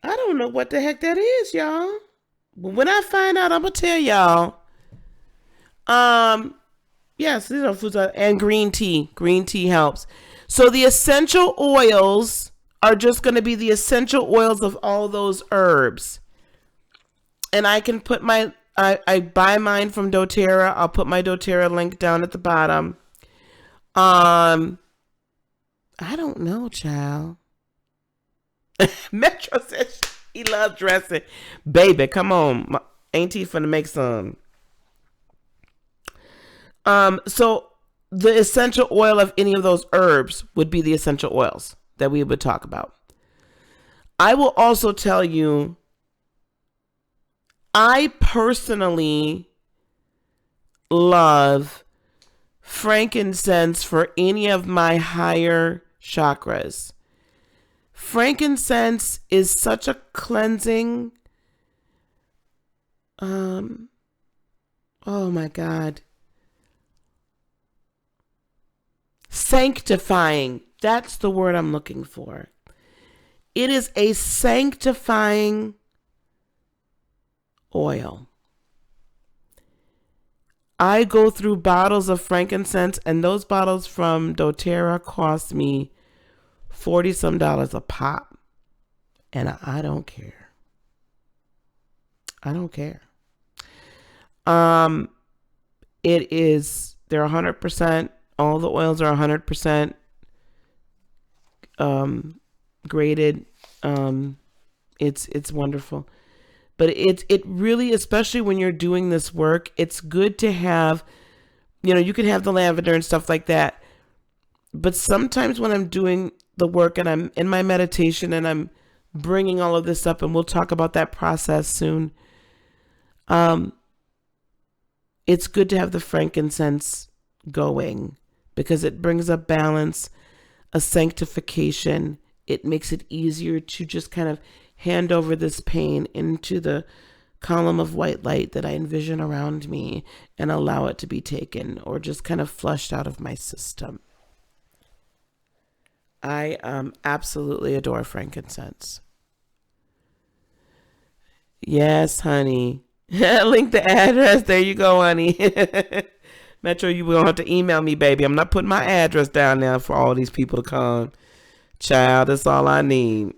I don't know what the heck that is, y'all. But when I find out, I'm gonna tell y'all. Yes, these are foods and green tea. Green tea helps. So the essential oils are just going to be the essential oils of all those herbs. And I can put I buy mine from doTERRA. I'll put my doTERRA link down at the bottom. I don't know, child. Metro says he loves dressing. Baby, come on. Ain't he finna make some? So the essential oil of any of those herbs would be the essential oils that we would talk about. I will also tell you, I personally love frankincense for any of my higher chakras. Frankincense is such a cleansing, oh my God. Sanctifying. That's the word I'm looking for. It is a sanctifying oil. I go through bottles of frankincense, and those bottles from doTERRA cost me $40 some a pop. And I don't care. I don't care. It is, they're 100%. All the oils are 100% graded. It's wonderful. But it really, especially when you're doing this work, it's good to have, you can have the lavender and stuff like that. But sometimes when I'm doing the work and I'm in my meditation and I'm bringing all of this up, and we'll talk about that process soon, it's good to have the frankincense going, because it brings a balance, a sanctification. It makes it easier to just kind of hand over this pain into the column of white light that I envision around me and allow it to be taken or just kind of flushed out of my system. I absolutely adore frankincense. Yes, honey. Link the address. There you go, honey. Metro, you will have to email me, baby. I'm not putting my address down there for all these people to come. Child, that's all I need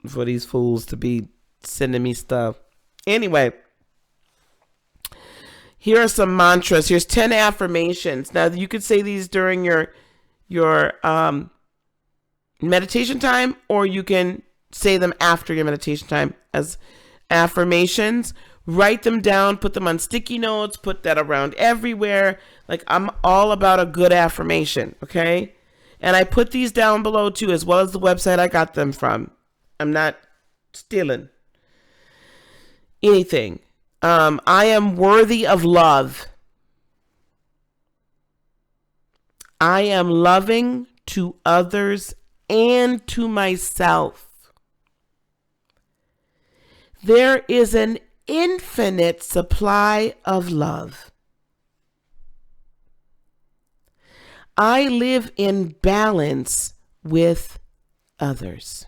for these fools to be sending me stuff. Anyway, here are some mantras. Here's 10 affirmations. Now, you could say these during your meditation time, or you can say them after your meditation time as affirmations. Write them down, put them on sticky notes, put that around everywhere. Like, I'm all about a good affirmation, okay? And I put these down below too, as well as the website I got them from. I'm not stealing anything. I am worthy of love. I am loving to others and to myself. There is an infinite supply of love. I live in balance with others.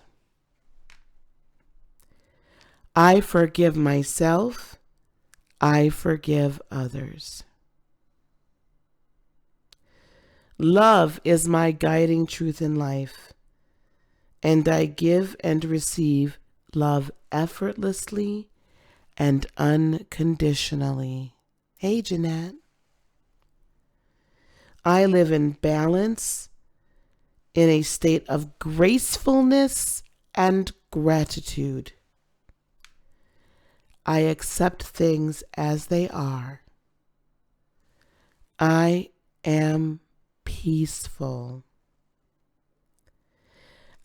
I forgive myself. I forgive others. Love is my guiding truth in life, and I give and receive love effortlessly and unconditionally. Hey, Jeanette. I live in balance, in a state of gracefulness and gratitude. I accept things as they are. I am peaceful.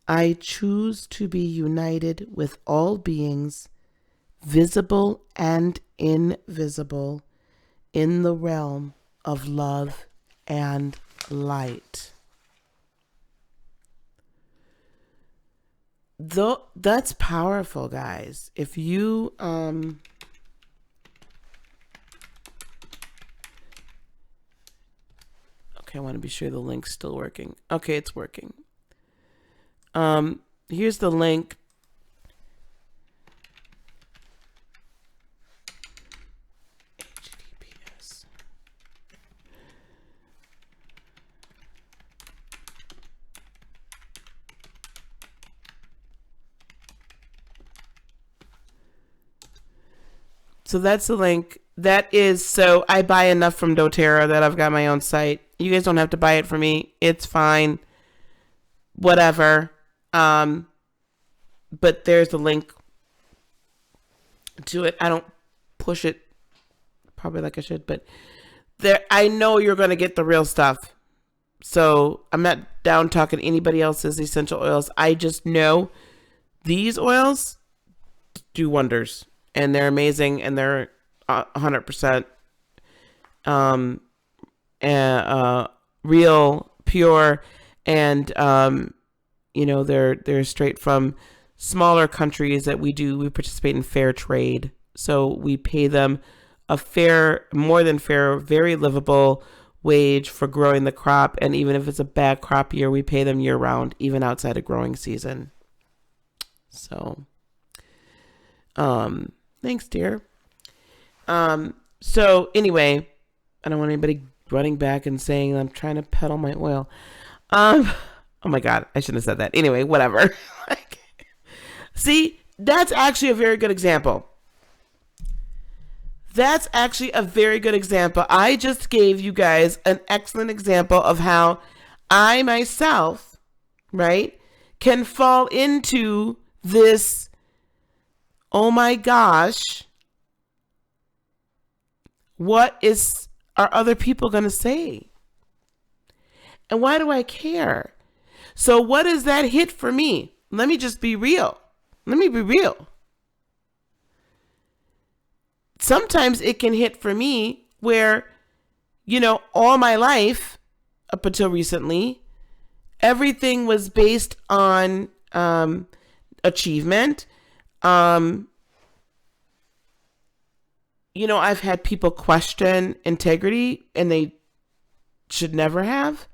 I choose to be united with all beings, visible and invisible, in the realm of love and light. Though that's powerful, guys. If you okay, I want to be sure the link's still working. Okay, it's working. Here's the link. HTTPS. So that's the link. That is, so I buy enough from doTERRA that I've got my own site. You guys don't have to buy it for me. It's fine. Whatever. But there's the link to it. I don't push it probably like I should, but there, I know you're going to get the real stuff. So I'm not down talking anybody else's essential oils. I just know these oils do wonders, and they're amazing, and they're 100% real, pure, and they're straight from smaller countries that we participate in fair trade. So we pay them a fair, more than fair, very livable wage for growing the crop. And even if it's a bad crop year, we pay them year round, even outside of growing season. So, thanks, dear. So anyway, I don't want anybody running back and saying I'm trying to peddle my oil. Oh my God, I shouldn't have said that. Anyway, whatever. See, that's actually a very good example. That's actually a very good example. I just gave you guys an excellent example of how I myself, right, can fall into this, oh my gosh, what are other people going to say? And why do I care? So what does that hit for me? Let me just be real. Let me be real. Sometimes it can hit for me where, all my life up until recently, everything was based on achievement. I've had people question integrity, and they should never have.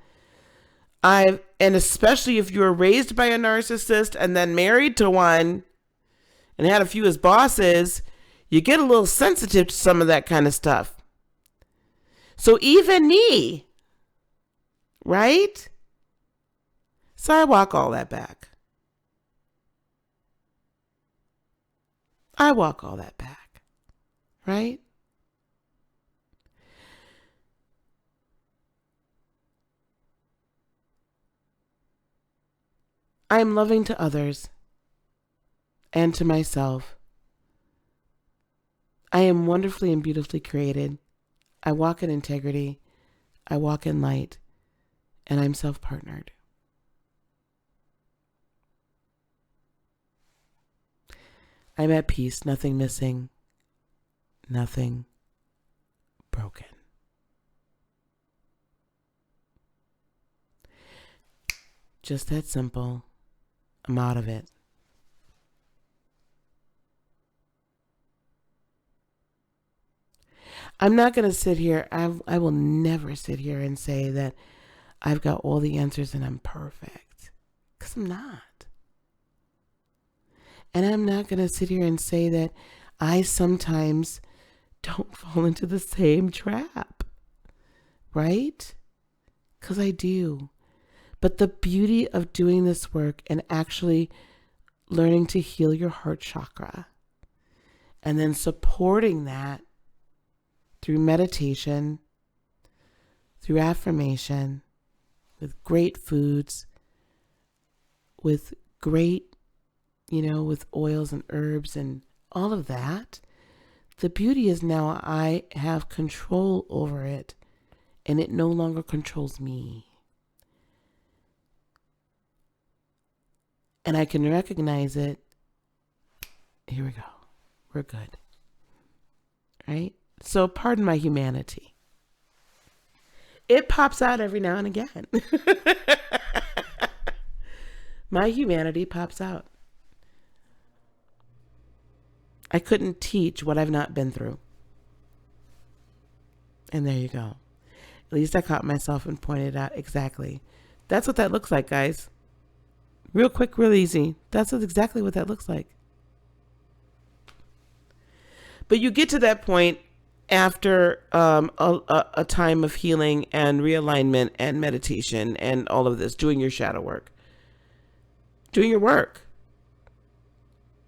And especially if you were raised by a narcissist and then married to one and had a few as bosses, you get a little sensitive to some of that kind of stuff. So even me, right? So I walk all that back. Right? I am loving to others and to myself. I am wonderfully and beautifully created. I walk in integrity. I walk in light. And I'm self-partnered. I'm at peace, nothing missing, nothing broken. Just that simple. I'm out of it. I'm not going to sit here. I will never sit here and say that I've got all the answers and I'm perfect. Because I'm not. And I'm not going to sit here and say that I sometimes don't fall into the same trap, right? Because I do. But the beauty of doing this work and actually learning to heal your heart chakra and then supporting that through meditation, through affirmation, with great foods, with great, with oils and herbs and all of that. The beauty is now I have control over it and it no longer controls me. And I can recognize it. Here we go. We're good. Right? So pardon my humanity. It pops out every now and again. My humanity pops out. I couldn't teach what I've not been through. And there you go. At least I caught myself and pointed out exactly. That's what that looks like, guys. Real quick, real easy. That's exactly what that looks like. But you get to that point after a time of healing and realignment and meditation and all of this, doing your shadow work. Doing your work.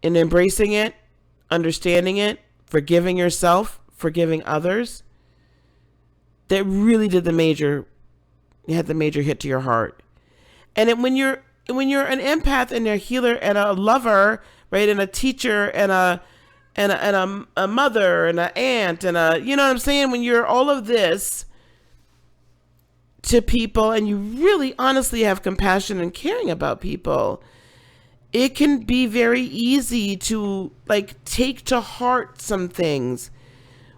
And embracing it, understanding it, forgiving yourself, forgiving others. That really did you had the major hit to your heart. And when you're an empath and a healer and a lover, right, and a teacher and a mother and an aunt and you know what I'm saying? When you're all of this to people and you really honestly have compassion and caring about people, it can be very easy to take to heart some things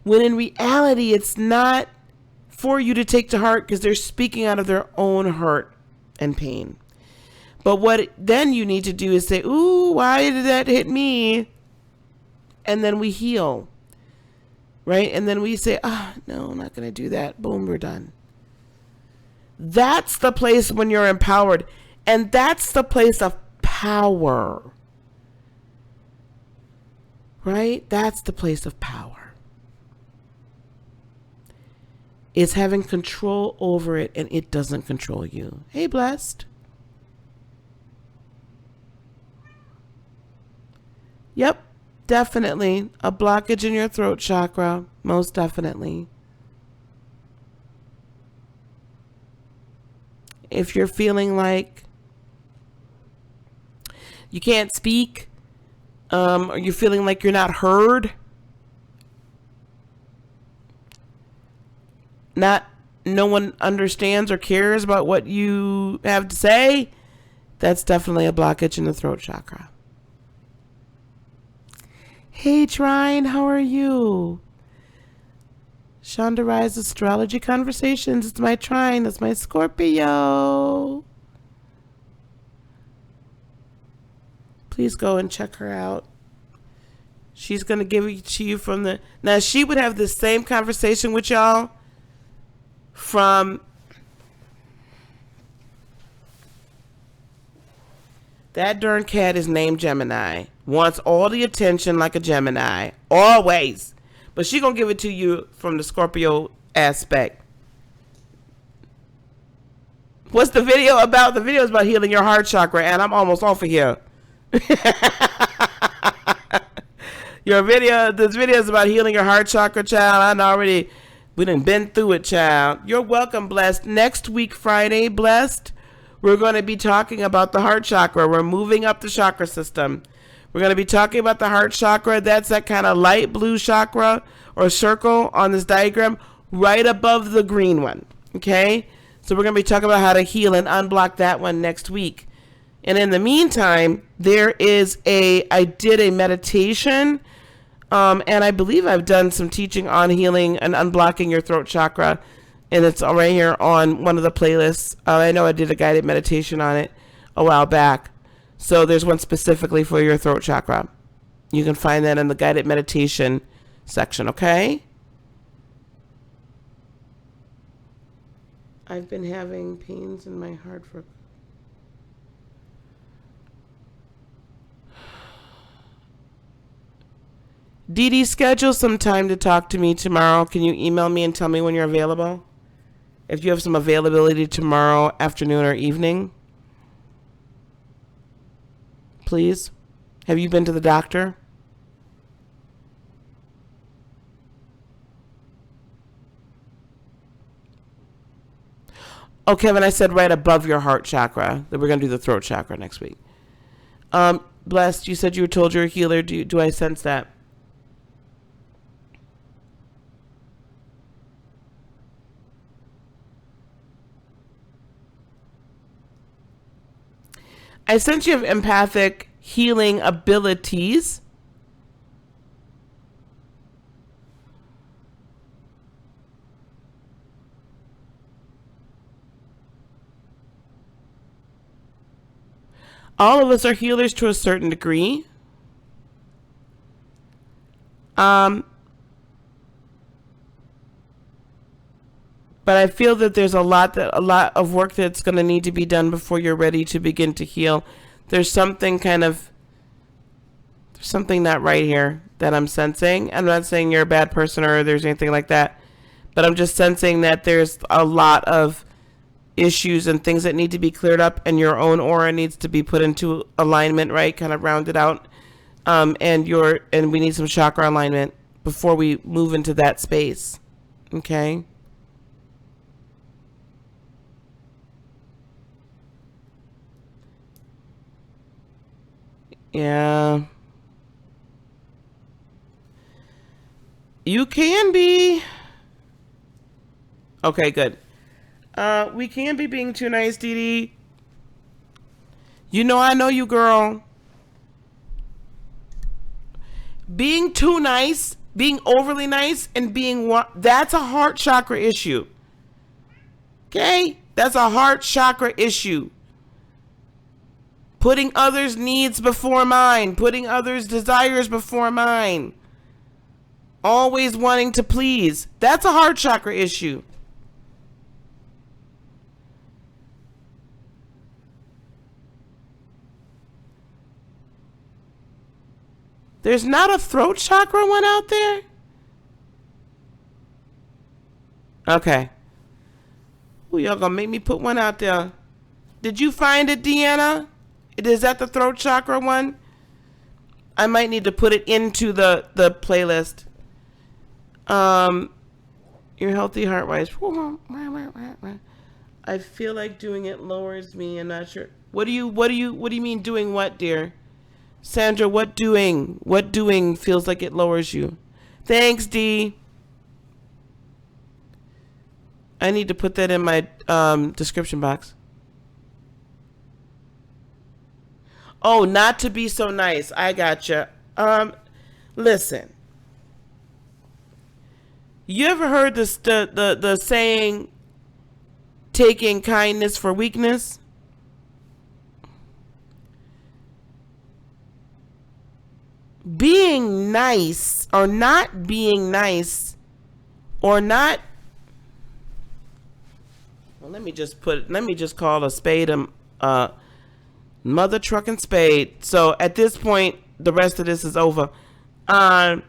when in reality it's not for you to take to heart because they're speaking out of their own hurt and pain. But what then you need to do is say, ooh, why did that hit me? And then we heal, right? And then we say, no, I'm not going to do that. Boom, we're done. That's the place when you're empowered. And that's the place of power, right? That's the place of power. Is having control over it and it doesn't control you. Hey, Blessed. Yep, definitely. A blockage in your throat chakra. Most definitely. If you're feeling like you can't speak, or you're feeling like you're not heard, no one understands or cares about what you have to say, that's definitely a blockage in the throat chakra. Hey, Trine, how are you? Shonda Rise Astrology Conversations. It's my Trine. It's my Scorpio. Please go and check her out. She's going to give it to you from the... Now, she would have the same conversation with y'all from... That darn cat is named Gemini. Wants all the attention like a Gemini. Always. But she gonna give it to you from the Scorpio aspect. What's the video about? The video is about healing your heart chakra, and I'm almost off of here. This video is about healing your heart chakra, child. We done been through it, child. You're welcome, Blessed. Next week, Friday, Blessed, we're going to be talking about the heart chakra. We're moving up the chakra system. We're going to be talking about the heart chakra. That's that kind of light blue chakra or circle on this diagram right above the green one. Okay? So we're going to be talking about how to heal and unblock that one next week. And in the meantime, I did a meditation, and I believe I've done some teaching on healing and unblocking your throat chakra. And it's all right here on one of the playlists. I know I did a guided meditation on it a while back. So there's one specifically for your throat chakra. You can find that in the guided meditation section, okay? I've been having pains in my heart for... Dee Dee, schedule some time to talk to me tomorrow. Can you email me and tell me when you're available? If you have some availability tomorrow afternoon or evening, please. Have you been to the doctor? Oh, Kevin, I said right above your heart chakra that we're going to do the throat chakra next week. Blessed, you said you were told you're a healer. Do I sense that? I sense you have empathic healing abilities. All of us are healers to a certain degree. But I feel that there's a lot of work that's going to need to be done before you're ready to begin to heal. There's something not right here that I'm sensing. I'm not saying you're a bad person or there's anything like that, but I'm just sensing that there's a lot of issues and things that need to be cleared up, and your own aura needs to be put into alignment, right? Kind of rounded out. And we need some chakra alignment before we move into that space. Okay? Yeah. You can be. Okay, good. We can be being too nice, Dee Dee. You know I know you, girl. Being too nice, being overly nice, and that's a heart chakra issue. Okay? That's a heart chakra issue. Putting others' needs before mine. Putting others' desires before mine. Always wanting to please. That's a heart chakra issue. There's not a throat chakra one out there? Okay. Ooh, y'all gonna make me put one out there. Did you find it, Deanna? Is that the throat chakra one? I might need to put it into the playlist. You're healthy heart-wise. I feel like doing it lowers me. I'm not sure. What do you mean doing what, dear? Sandra, what doing feels like it lowers you? Thanks, Dee. I need to put that in my description box. Oh, not to be so nice. I gotcha. Listen. You ever heard the saying, taking kindness for weakness? Being nice or not being nice or not. Well, let me just call a spade a mother trucking spade. So at this point, the rest of this is over. Not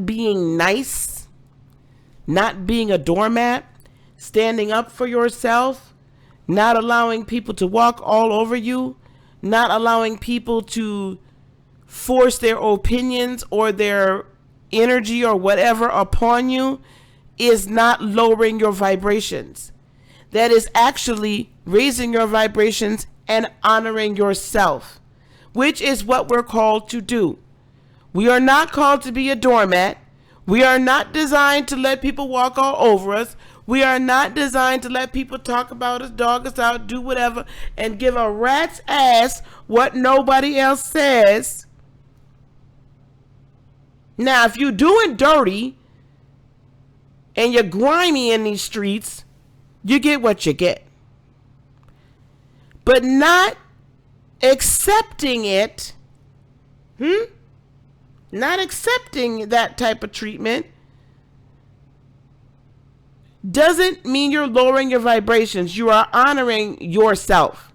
being nice, not being a doormat, standing up for yourself, not allowing people to walk all over you, not allowing people to force their opinions or their energy or whatever upon you is not lowering your vibrations. That is actually raising your vibrations and honoring yourself, which is what we're called to do. We are not called to be a doormat. We are not designed to let people walk all over us. We are not designed to let people talk about us, dog us out, do whatever, and give a rat's ass what nobody else says. Now, if you're doing dirty and you're grimy in these streets, you get what you get. But not accepting it, not accepting that type of treatment doesn't mean you're lowering your vibrations. You are honoring yourself.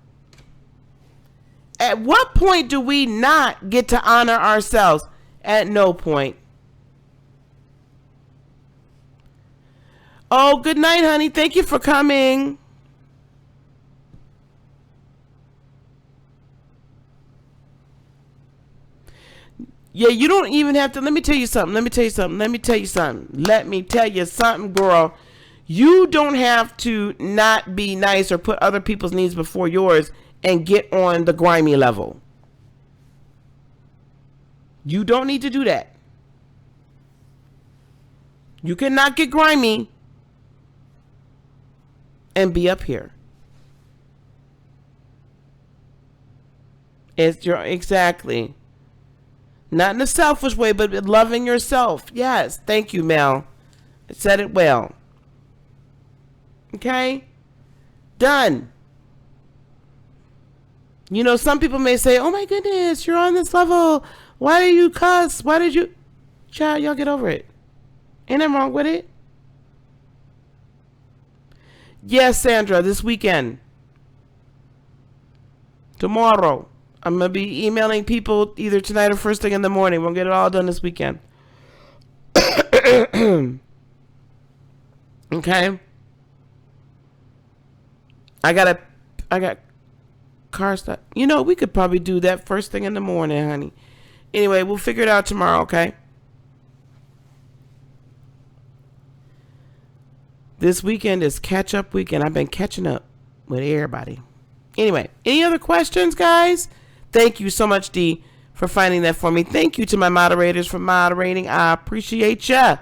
At what point do we not get to honor ourselves? At no point. Oh, good night, honey. Thank you for coming. Yeah, you don't even have to. Let me tell you something. Girl. You don't have to not be nice or put other people's needs before yours and get on the grimy level. You don't need to do that. You cannot get grimy and be up here. It's your exactly. Not in a selfish way, but loving yourself. Yes. Thank you, Mel. I said it well. Okay? Done. You know, some people may say, oh my goodness, you're on this level. Why do you cuss? Why did you? Child, y'all get over it. Ain't nothing wrong with it. Yes, Sandra, this weekend. Tomorrow. I'm going to be emailing people either tonight or first thing in the morning. We'll get it all done this weekend. Okay. I got car stuff. You know, we could probably do that first thing in the morning, honey. Anyway, we'll figure it out tomorrow, okay? This weekend is catch up weekend. I've been catching up with everybody. Anyway, any other questions, guys? Thank you so much, Dee, for finding that for me. Thank you to my moderators for moderating. I appreciate ya.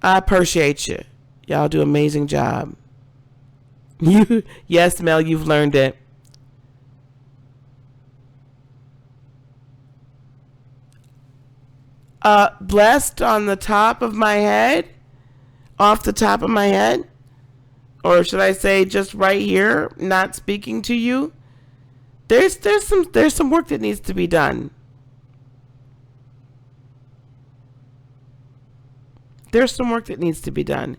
Y'all do an amazing job. Yes, Mel, you've learned it. Blessed on the top of my head, off the top of my head, or should I say just right here, not speaking to you. There's some work that needs to be done. There's some work that needs to be done.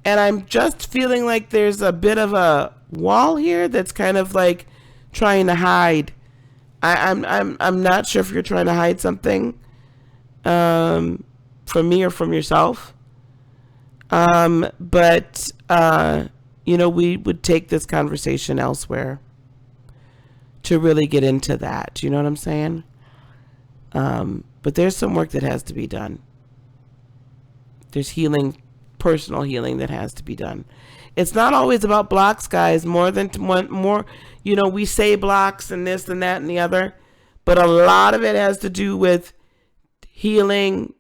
And I'm just feeling like there's a bit of a wall here that's kind of like trying to hide. I'm not sure if you're trying to hide something from me or from yourself. But you know, we would take this conversation elsewhere to really get into that. You know what I'm saying? But there's some work that has to be done. There's healing, personal healing that has to be done. It's not always about blocks, guys. More, you know, we say blocks and this and that and the other, but a lot of it has to do with healing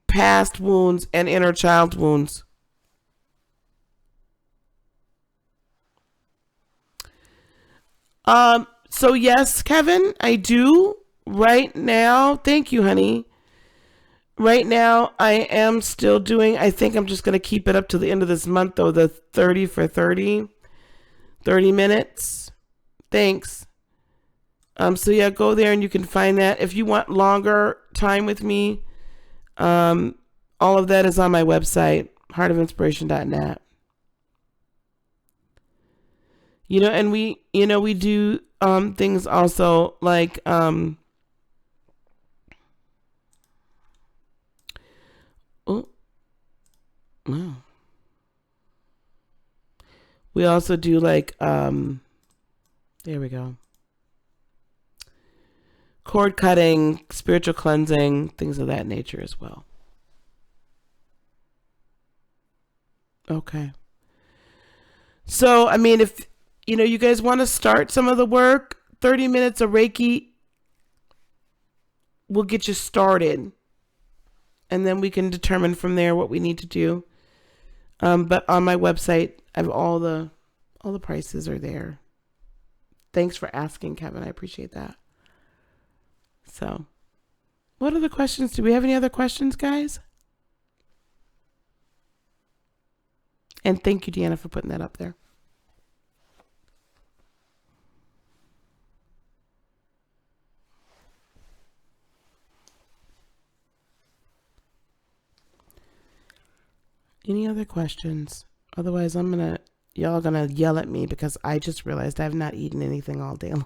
past wounds and inner child wounds. So yes, Kevin, I do right now. Thank you, honey. Right now, I am still doing, I think I'm just going to keep it up to the end of this month, though, the 30 for 30 minutes. Thanks. So yeah, go there and you can find that. If you want longer time with me, all of that is on my website, heartofinspiration.net. You know, and we do things also like wow. We also do like there we go. Cord cutting, spiritual cleansing, things of that nature as well. Okay. So, I mean, if you know, you guys want to start some of the work, 30 minutes of Reiki will get you started. And then we can determine from there what we need to do. But on my website, I have all the prices are there. Thanks for asking, Kevin. I appreciate that. So, what other questions? Do we have any other questions, guys? And thank you, Deanna, for putting that up there. Any other questions? Otherwise, y'all gonna yell at me because I just realized I have not eaten anything all day long.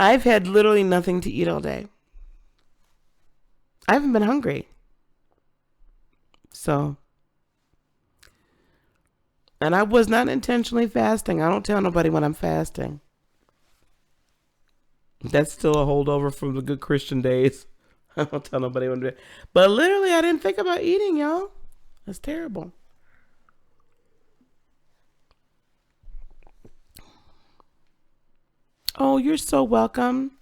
I've had literally nothing to eat all day. I haven't been hungry. So, and I was not intentionally fasting. I don't tell nobody when I'm fasting. That's still a holdover from the good Christian days. I don't tell nobody when to do it. But literally, I didn't think about eating, y'all. That's terrible. Oh, you're so welcome.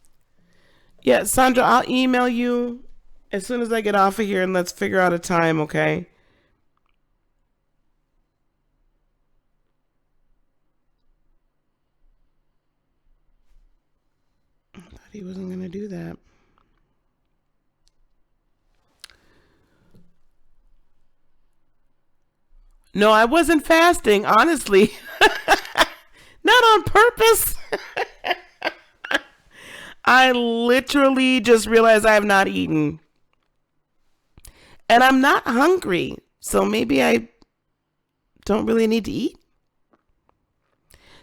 Yeah, Sandra, I'll email you as soon as I get off of here, and let's figure out a time, okay? I thought he wasn't going to do that. No, I wasn't fasting, honestly. Not on purpose. I literally just realized I have not eaten. And I'm not hungry. So maybe I don't really need to eat.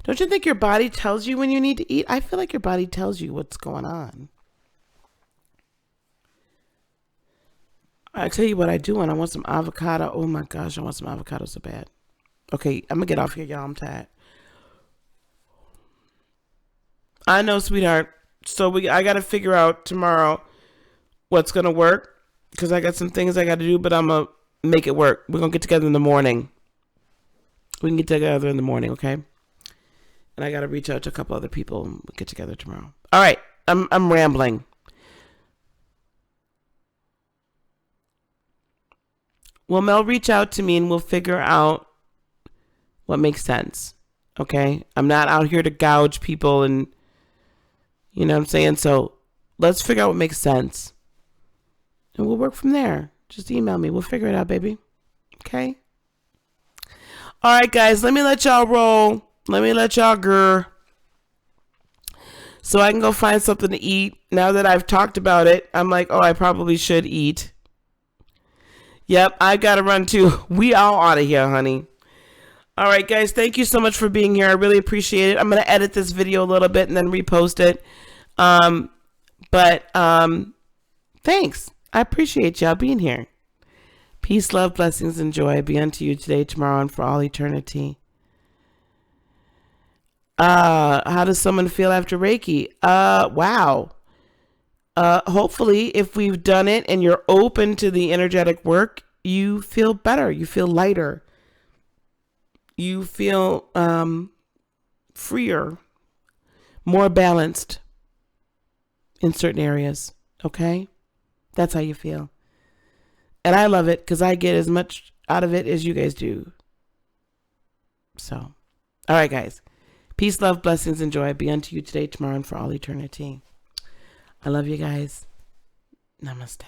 Don't you think your body tells you when you need to eat? I feel like your body tells you what's going on. I tell you what I do, and I want some avocado. Oh my gosh, I want some avocado so bad. Okay, I'm gonna get off here, y'all. I'm tired. I know, sweetheart. So I gotta figure out tomorrow what's gonna work, because I got some things I gotta do, but I'm gonna make it work. We're gonna get together in the morning. We can get together in the morning, okay? And I gotta reach out to a couple other people and we'll get together tomorrow. All right, I'm rambling. Well, Mel, reach out to me and we'll figure out what makes sense. Okay? I'm not out here to gouge people, and you know what I'm saying? So let's figure out what makes sense. And we'll work from there. Just email me. We'll figure it out, baby. Okay? All right, guys. Let me let y'all roll. Let me let y'all grr. So I can go find something to eat. Now that I've talked about it, I'm like, oh, I probably should eat. Yep, I got to run too. We all out of here, honey. All right, guys. Thank you so much for being here. I really appreciate it. I'm going to edit this video a little bit and then repost it. Thanks. I appreciate y'all being here. Peace, love, blessings, and joy be unto you today, tomorrow, and for all eternity. How does someone feel after Reiki? Wow. Hopefully, if we've done it and you're open to the energetic work, you feel better. You feel lighter. You feel freer, more balanced in certain areas. Okay? That's how you feel. And I love it because I get as much out of it as you guys do. So, all right, guys. Peace, love, blessings, and joy be unto you today, tomorrow, and for all eternity. I love you guys. Namaste.